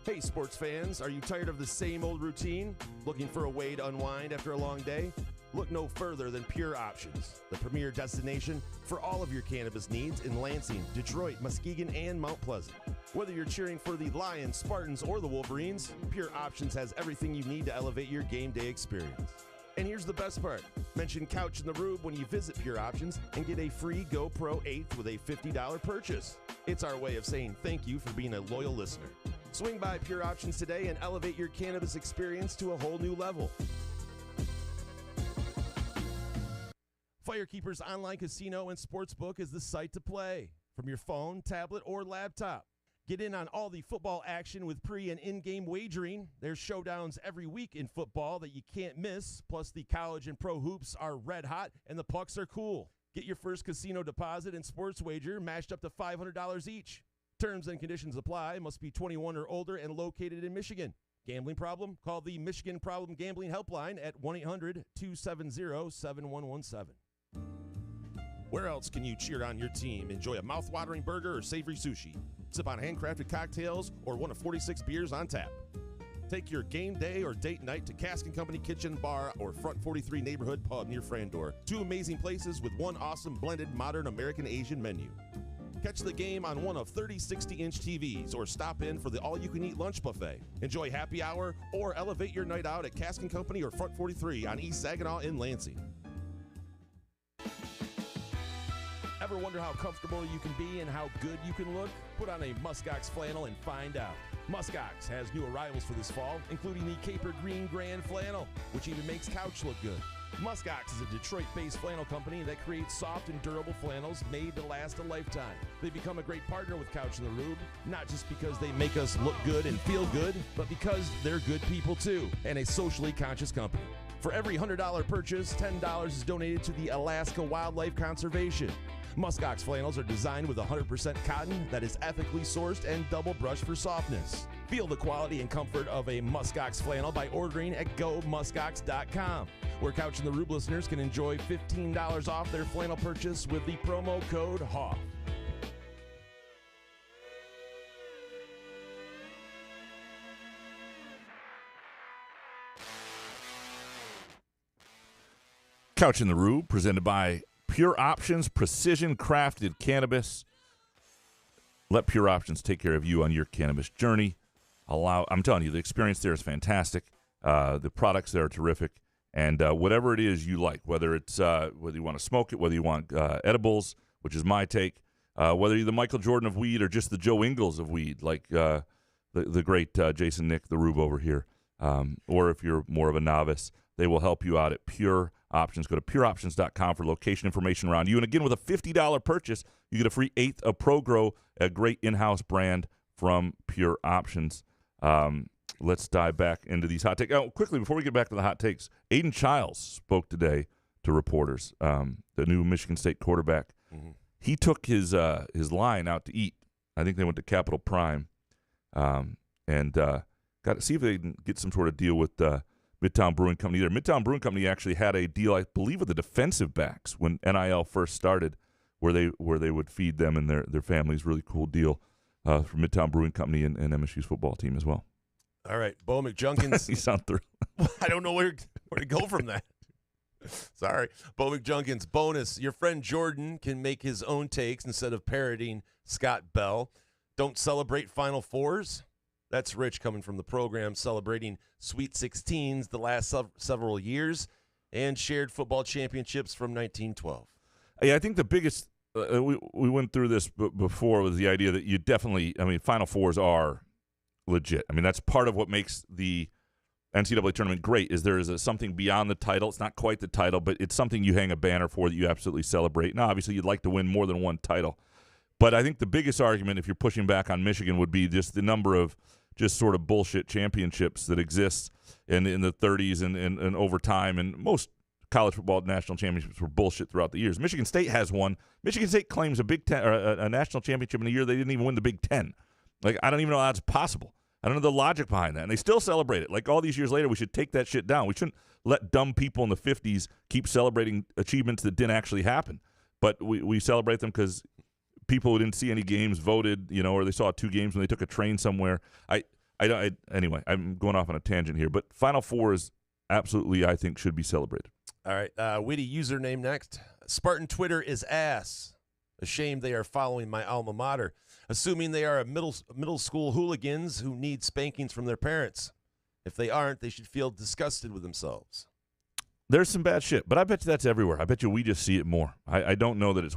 Hey, sports fans, are you tired of the same old routine? Looking for a way to unwind after a long day? Look no further than Pure Options, the premier destination for all of your cannabis needs in Lansing, Detroit, Muskegon, and Mount Pleasant. Whether you're cheering for the Lions, Spartans, or the Wolverines, Pure Options has everything you need to elevate your game day experience. And here's the best part. Mention Couch in the Rube when you visit Pure Options and get a free GoPro 8 with a $50 purchase. It's our way of saying thank you for being a loyal listener. Swing by Pure Options today and elevate your cannabis experience to a whole new level. Firekeeper's online casino and sportsbook is the site to play. From your phone, tablet, or laptop. Get in on all the football action with pre- and in-game wagering. There's showdowns every week in football that you can't miss. Plus, the college and pro hoops are red hot, and the pucks are cool. Get your first casino deposit and sports wager matched up to $500 each. Terms and conditions apply. Must be 21 or older and located in Michigan. Gambling problem? Call the Michigan Problem Gambling Helpline at 1-800-270-7117. Where else can you cheer on your team? Enjoy a mouth-watering burger or savory sushi. Sip on handcrafted cocktails or one of 46 beers on tap. Take your game day or date night to Cask & Company Kitchen Bar or Front 43 Neighborhood Pub near Frandor. 2 amazing places with one awesome blended modern American Asian menu. Catch the game on one of 30 60-inch TVs or stop in for the all-you-can-eat lunch buffet. Enjoy happy hour or elevate your night out at Cask & Company or Front 43 on East Saginaw in Lansing. Ever wonder how comfortable you can be and how good you can look? Put on a Muskox flannel and find out. Muskox has new arrivals for this fall, including the Caper Green Grand Flannel, which even makes Couch look good. Muskox is a Detroit-based flannel company that creates soft and durable flannels made to last a lifetime. They become a great partner with Couch in the Rube, not just because they make us look good and feel good, but because they're good people too, and a socially conscious company. For every $100 purchase, $10 is donated to the Alaska Wildlife Conservation. Muskox flannels are designed with 100% cotton that is ethically sourced and double brushed for softness. Feel the quality and comfort of a Muskox flannel by ordering at gomuskox.com, where Couch in the Rube listeners can enjoy $15 off their flannel purchase with the promo code HOFF. Couch in the Rube, presented by Pure Options, precision crafted cannabis. Let Pure Options take care of you on your cannabis journey. I'm telling you, the experience there is fantastic. The products there are terrific. And whatever it is you like, whether it's whether you want to smoke it, whether you want edibles, which is my take, whether you're the Michael Jordan of weed or just the Joe Ingles of weed, like the great Jason Nick, the Rube over here, or if you're more of a novice, they will help you out at Pure Options. Go to pureoptions.com for location information around you. And again, with a $50 purchase, you get a free eighth of ProGrow, a great in-house brand from Pure Options. Let's dive back into these hot takes. Oh, quickly, before we get back to the hot takes, Aiden Childs spoke today to reporters, the new Michigan State quarterback. Mm-hmm. He took his line out to eat. I think they went to Capitol Prime and got to see if they can get some sort of deal with Midtown Brewing Company there. Midtown Brewing Company actually had a deal, I believe, with the defensive backs when NIL first started, where they would feed them and their families. Really cool deal for Midtown Brewing Company and MSU's football team as well. All right, Bo McJunkins. You sound thrilled. I don't know where to go from that. Sorry. Bo McJunkins, bonus. Your friend Jordan can make his own takes instead of parroting Scott Bell. Don't celebrate Final Fours. That's Rich coming from the program, celebrating Sweet 16s the last several years and shared football championships from 1912. Yeah, I think the biggest we went through this before was the idea that you definitely, Final Fours are legit. That's part of what makes the NCAA tournament great is there is something beyond the title. It's not quite the title, but it's something you hang a banner for that you absolutely celebrate. Now, obviously, you'd like to win more than one title. But I think the biggest argument, if you're pushing back on Michigan, would be just the number of just sort of bullshit championships that exist in the 30s and over time. And most college football national championships were bullshit throughout the years. Michigan State has one. Michigan State claims a Big Ten or a national championship in a year they didn't even win the Big Ten. Like, I don't even know how that's possible. I don't know the logic behind that. And they still celebrate it. Like, all these years later, we should take that shit down. We shouldn't let dumb people in the 50s keep celebrating achievements that didn't actually happen. But we celebrate them because people who didn't see any games voted, or they saw 2 games when they took a train somewhere. Anyway, I'm going off on a tangent here. But Final Four is absolutely, I think, should be celebrated. All right. Witty username next. Spartan Twitter is ass. Ashamed they are following my alma mater. Assuming they are middle school hooligans who need spankings from their parents. If they aren't, they should feel disgusted with themselves. There's some bad shit, but I bet you that's everywhere. I bet you we just see it more. I don't know that it's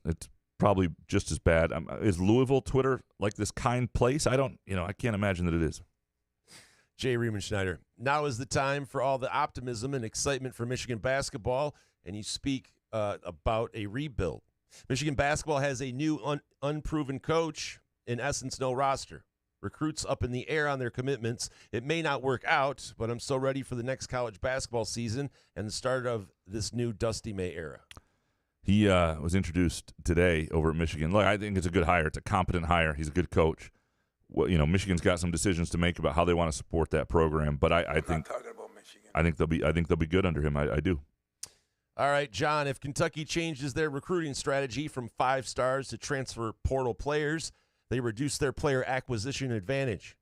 it's probably just as bad. Is Louisville Twitter like this kind place? I can't imagine that it is. Jay Riemenschneider. Now is the time for all the optimism and excitement for Michigan basketball, and you speak about a rebuild. Michigan basketball has a new unproven coach, in essence, no roster. Recruits up in the air on their commitments. It may not work out, but I'm so ready for the next college basketball season and the start of this new Dusty May era. He was introduced today over at Michigan. Look, I think it's a good hire. It's a competent hire. He's a good coach. Well, Michigan's got some decisions to make about how they want to support that program, but I think talking about Michigan. I think they'll be good under him. I do. All right, John, if Kentucky changes their recruiting strategy from 5 stars to transfer portal players, they reduce their player acquisition advantage.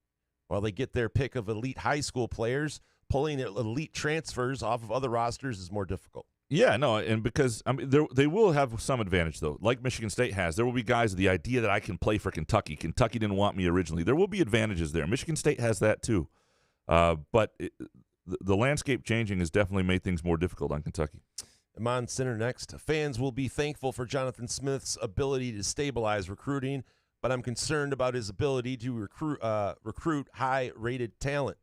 While they get their pick of elite high school players, pulling elite transfers off of other rosters is more difficult. Yeah, no, and because they will have some advantage, though, like Michigan State has. There will be guys with the idea that I can play for Kentucky. Kentucky didn't want me originally. There will be advantages there. Michigan State has that, too. But the landscape changing has definitely made things more difficult on Kentucky. Amon Sinner next. Fans will be thankful for Jonathan Smith's ability to stabilize recruiting, but I'm concerned about his ability to recruit high-rated talent.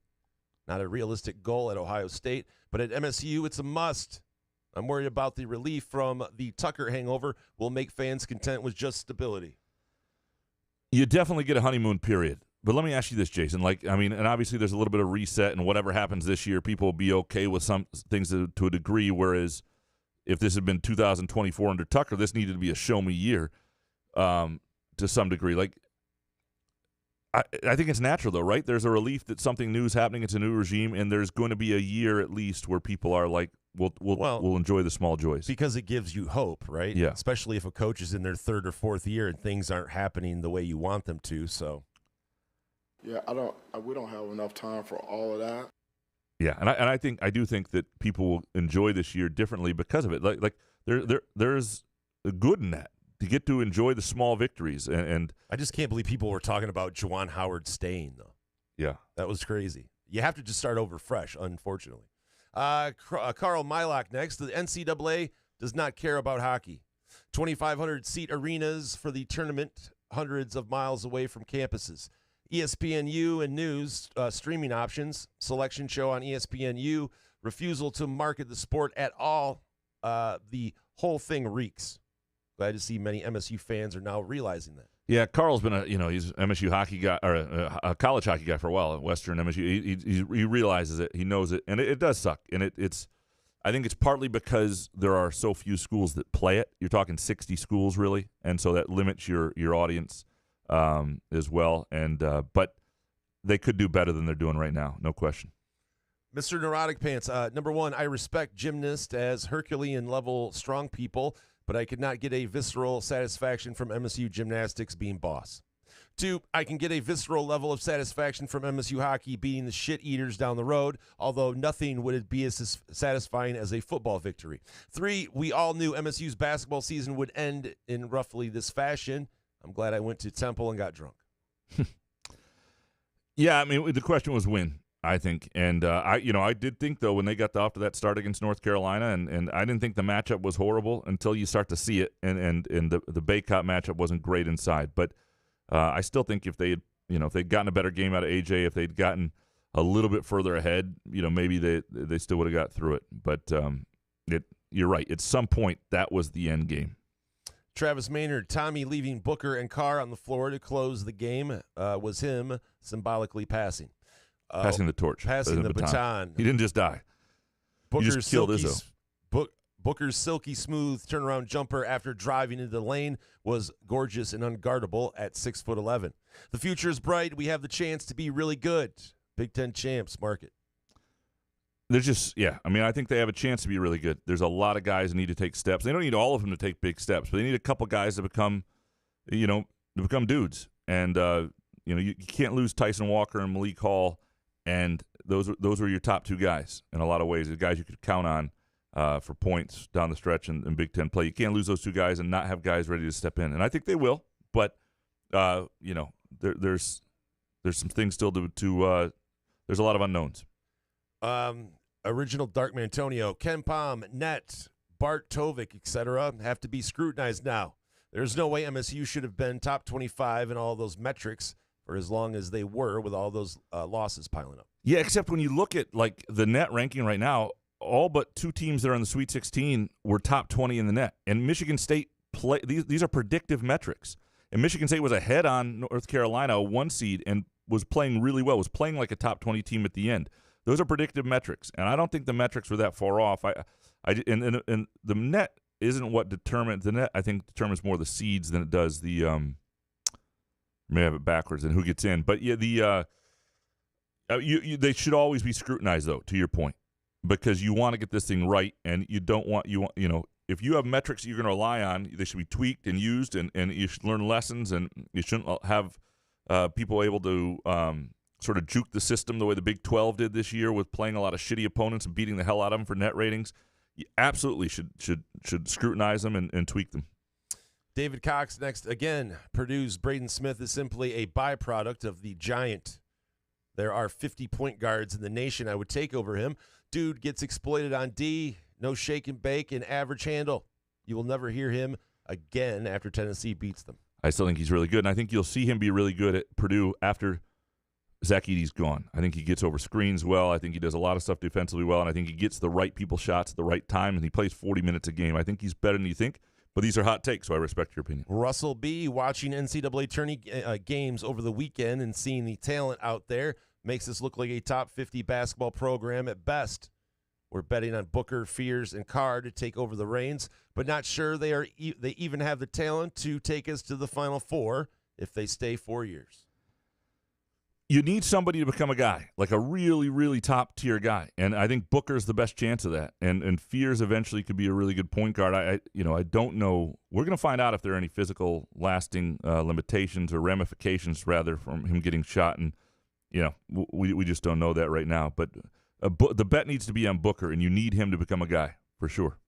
Not a realistic goal at Ohio State, but at MSU, it's a must. I'm worried about the relief from the Tucker hangover will make fans content with just stability. You definitely get a honeymoon period. But let me ask you this, Jason. And obviously there's a little bit of reset, and whatever happens this year, people will be okay with some things to a degree, whereas if this had been 2024 under Tucker, this needed to be a show-me year to some degree. Like, I think it's natural, though, right? There's a relief that something new is happening. It's a new regime, and there's going to be a year at least where people are like, we'll enjoy the small joys. Because it gives you hope, right? Yeah. Especially if a coach is in their third or fourth year and things aren't happening the way you want them to. So, yeah, we don't have enough time for all of that. Yeah, and I do think that people will enjoy this year differently because of it. Like there's a good in that, to get to enjoy the small victories. And I just can't believe people were talking about Juwan Howard staying, though. Yeah. That was crazy. You have to just start over fresh, unfortunately. Carl Milak next. The NCAA does not care about hockey. 2,500-seat arenas for the tournament, hundreds of miles away from campuses. ESPNU and news streaming options, selection show on ESPNU, refusal to market the sport at all. The whole thing reeks. Glad to see many MSU fans are now realizing that. Yeah, Carl's been he's an MSU hockey guy, or a college hockey guy for a while at Western MSU. He realizes it, he knows it, and it does suck. And I think it's partly because there are so few schools that play it. You're talking 60 schools really, and so that limits your audience as well. And but they could do better than they're doing right now, no question. Mr. Neurotic Pants, number one, I respect gymnasts as Herculean level strong people, but I could not get a visceral satisfaction from MSU gymnastics being boss. 2, I can get a visceral level of satisfaction from MSU hockey beating the shit eaters down the road, although nothing would be as satisfying as a football victory. 3, we all knew MSU's basketball season would end in roughly this fashion. I'm glad I went to Temple and got drunk. Yeah, I mean, the question was when, I think. And I did think, though, when they got off to that start against North Carolina, and I didn't think the matchup was horrible until you start to see it, and the Baycott matchup wasn't great inside. But I still think if they'd gotten a better game out of AJ, if they'd gotten a little bit further ahead, maybe they still would have got through it. But you're right. At some point, that was the end game. Travis Maynard, Tommy leaving Booker and Carr on the floor to close the game was him symbolically passing. Passing the torch. Passing the baton. He didn't just die. He just killed Izzo. Booker's silky smooth turnaround jumper after driving into the lane was gorgeous and unguardable at 6'11". The future is bright. We have the chance to be really good. Big Ten champs, mark it. There's just, I think they have a chance to be really good. There's a lot of guys who need to take steps. They don't need all of them to take big steps, but they need a couple guys to become dudes. And, you can't lose Tyson Walker and Malik Hall, and those were your top 2 guys in a lot of ways, the guys you could count on for points down the stretch in Big Ten play. You can't lose those 2 guys and not have guys ready to step in. And I think they will, but, there's some things still to there's a lot of unknowns. Original Dark Antonio, Ken Palm, Net, Bart Tovik, etc. have to be scrutinized now. There's no way MSU should have been top 25 in all those metrics for as long as they were with all those losses piling up. Yeah, except when you look at like the net ranking right now, all but 2 teams that are in the Sweet 16 were top 20 in the net. And Michigan State play these are predictive metrics. And Michigan State was ahead on North Carolina, a 1 seed, and was playing really well, was playing like a top 20 team at the end. Those are predictive metrics, and I don't think the metrics were that far off. And the net isn't what determines the net. I think determines more the seeds than it does the. May have it backwards and who gets in, but yeah, they should always be scrutinized though. To your point, because you want to get this thing right, and you don't want if you have metrics you're going to rely on, they should be tweaked and used, and you should learn lessons, and you shouldn't have people able to. Sort of juke the system the way the Big 12 did this year with playing a lot of shitty opponents and beating the hell out of them for net ratings. You absolutely should scrutinize them and tweak them. David Cox next. Again, Purdue's Braden Smith is simply a byproduct of the giant. There are 50 point guards in the nation I would take over him. Dude gets exploited on D, no shake and bake, and average handle. You will never hear him again after Tennessee beats them. I still think he's really good, and I think you'll see him be really good at Purdue after Zach Edey's gone. I think he gets over screens well. I think he does a lot of stuff defensively well, and I think he gets the right people shots at the right time, and he plays 40 minutes a game. I think he's better than you think, but these are hot takes, so I respect your opinion. Russell B., watching NCAA tourney games over the weekend and seeing the talent out there makes us look like a top 50 basketball program at best. We're betting on Booker, Fears, and Carr to take over the reins, but not sure they even have the talent to take us to the Final Four if they stay 4 years. You need somebody to become a guy, like a really, really top-tier guy, and I think Booker's the best chance of that. And Fears eventually could be a really good point guard. I don't know. We're going to find out if there are any physical, lasting limitations or ramifications, rather, from him getting shot. And we just don't know that right now. But the bet needs to be on Booker, and you need him to become a guy for sure.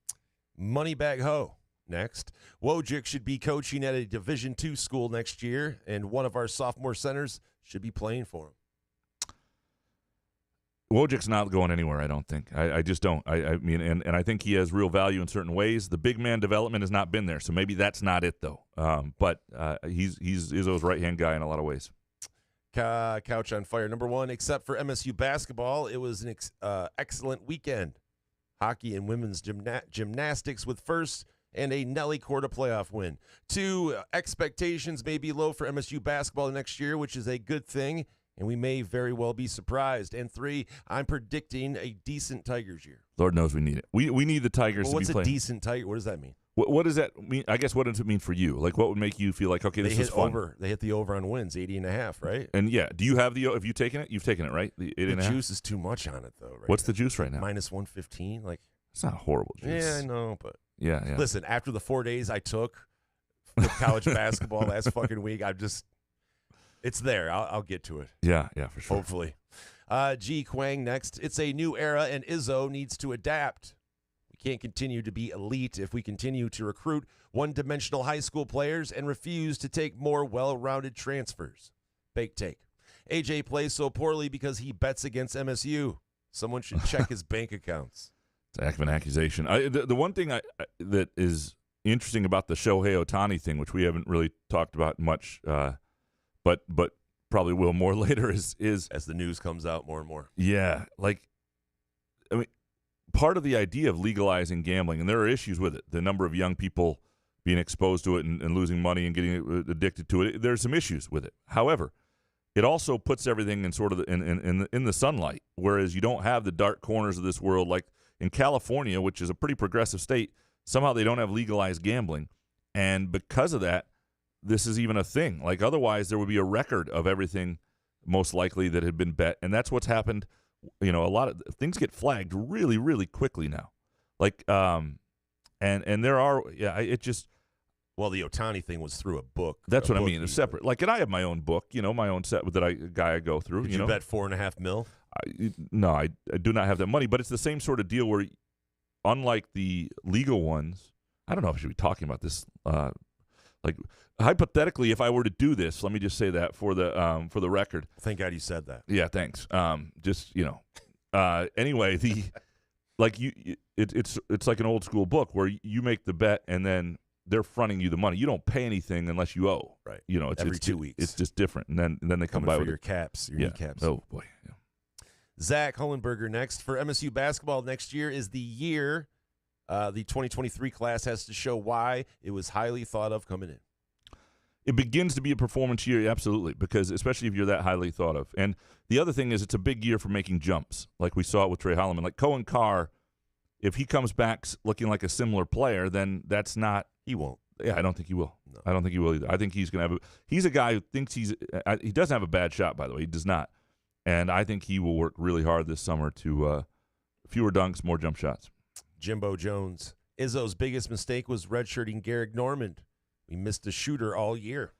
Moneybag Ho. Next, Wojcik should be coaching at a Division II school next year, and one of our sophomore centers should be playing for him. Wojcik's not going anywhere, I don't think. I just don't. I mean, and I think he has real value in certain ways. The big man development has not been there, so maybe that's not it, though. But he's Izzo's right-hand guy in a lot of ways. Couch on fire. Number one, except for MSU basketball, it was an excellent weekend. Hockey and women's gymnastics with first and a Nelly Corda playoff win. 2, expectations may be low for MSU basketball next year, which is a good thing, and we may very well be surprised. And 3, I'm predicting a decent Tigers year. Lord knows we need it. We need the Tigers to be playing. What's a decent Tiger? What does that mean? What does that mean? I guess what does it mean for you? Like, what would make you feel like, okay, this is fun? They hit the over on wins, 80.5, right? And yeah, do you have have you taken it? You've taken it, right? The juice is too much on it, though. Right? What's the juice right now? Minus 115. Like, it's not a horrible juice. Yeah, I know, but yeah. Listen, after the 4 days I took with college basketball last fucking week, it's there. I'll get to it. Yeah, for sure. Hopefully. G. Kwang next. It's a new era, and Izzo needs to adapt. We can't continue to be elite if we continue to recruit one-dimensional high school players and refuse to take more well-rounded transfers. Bake take. AJ plays so poorly because he bets against MSU. Someone should check his bank accounts. It's a heck of an accusation. The one thing that is interesting about the Shohei Ohtani thing, which we haven't really talked about much, but probably will more later, is as the news comes out more and more. Yeah, part of the idea of legalizing gambling, and there are issues with it, the number of young people being exposed to it and losing money and getting addicted to it, there's some issues with it. However, it also puts everything in sort of in the sunlight, whereas you don't have the dark corners of this world. Like in California, which is a pretty progressive state, somehow they don't have legalized gambling, and because of that, this is even a thing. Like otherwise, there would be a record of everything most likely that had been bet, and that's what's happened. A lot of things get flagged really, really quickly now. Like, and there are, it just. Well, the Ohtani thing was through a book. That's what I mean. It's separate. Like, and I have my own book, my own set that I go through. Did you bet $4.5 million? No, I do not have that money, but it's the same sort of deal where, unlike the legal ones, I don't know if I should be talking about this. Like, hypothetically, if I were to do this, let me just say that for the record. Thank God you said that. Yeah, thanks. Anyway, it's like an old school book where you make the bet and then they're fronting you the money. You don't pay anything unless you owe. Right. Every 2 weeks. It's just different, and then they come by with your caps, your kneecaps. Oh boy. Yeah. Zach Hullenberger next for MSU basketball. Next year is the year. The 2023 class has to show why it was highly thought of coming in. It begins to be a performance year, absolutely, because especially if you're that highly thought of. And the other thing is it's a big year for making jumps, like we saw it with Trey Holloman. Like Cohen Carr, if he comes back looking like a similar player, then that's not. He won't. Yeah, I don't think he will. No. I don't think he will either. I think he's going to have he's a guy who thinks he doesn't have a bad shot, by the way. He does not. And I think he will work really hard this summer to fewer dunks, more jump shots. Jimbo Jones. Izzo's biggest mistake was redshirting Garrick Normand. We missed a shooter all year.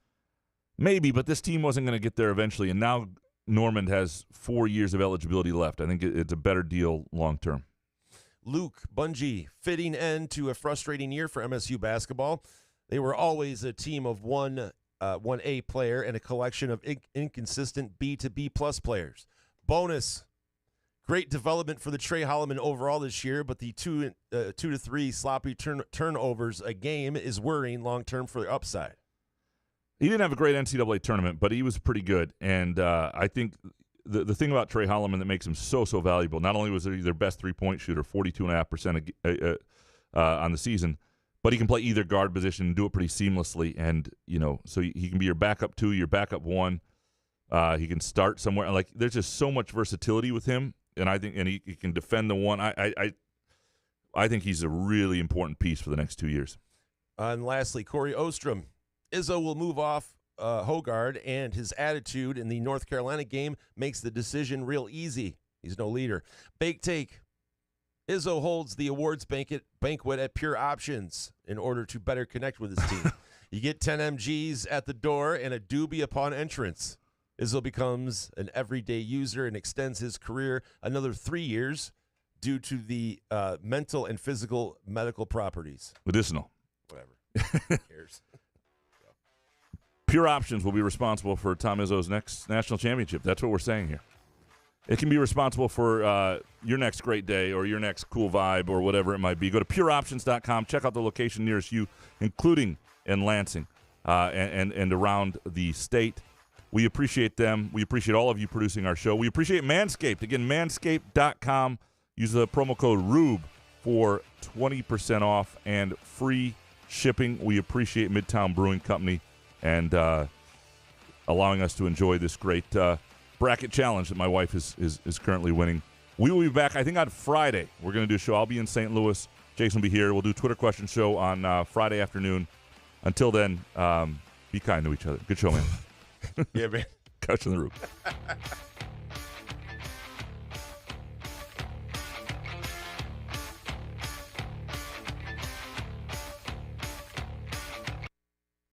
Maybe, but this team wasn't going to get there eventually, and now Normand has 4 years of eligibility left. I think it's a better deal long term. Luke Bungie, fitting end to a frustrating year for MSU basketball. They were always a team of one A player and a collection of inconsistent B to B plus players. Bonus, great development for the Trey Holloman overall this year, but the 2 to 3 sloppy turnovers a game is worrying long term for the upside. He didn't have a great NCAA tournament, but he was pretty good, and I think. The thing about Trey Holloman that makes him so valuable, not only was he their best three-point shooter, 42.5% on the season, but he can play either guard position and do it pretty seamlessly. And, so he can be your backup 2, your backup 1. He can start somewhere. Like, there's just so much versatility with him. and I think he can defend the one. I think he's a really important piece for the next 2 years. And lastly, Corey Ostrom. Izzo will move off Hogard, and his attitude in the North Carolina game makes the decision real easy. He's no leader. Bake Take. Izzo holds the awards banquet at Pure Options in order to better connect with his team. You get 10 MGs at the door and a doobie upon entrance. Izzo becomes an everyday user and extends his career another 3 years due to the mental and physical medical properties. Medicinal. Whatever. Who cares? Pure Options will be responsible for Tom Izzo's next national championship. That's what we're saying here. It can be responsible for your next great day or your next cool vibe or whatever it might be. Go to pureoptions.com. Check out the location nearest you, including in Lansing and around the state. We appreciate them. We appreciate all of you producing our show. We appreciate Manscaped. Again, manscaped.com. Use the promo code RUBE for 20% off and free shipping. We appreciate Midtown Brewing Company and allowing us to enjoy this great bracket challenge that my wife is currently winning. We will be back, I think, on Friday. We're going to do a show. I'll be in St. Louis. Jason will be here. We'll do a Twitter question show on Friday afternoon. Until then, be kind to each other. Good show, man. Yeah, man. Couch in the Roof.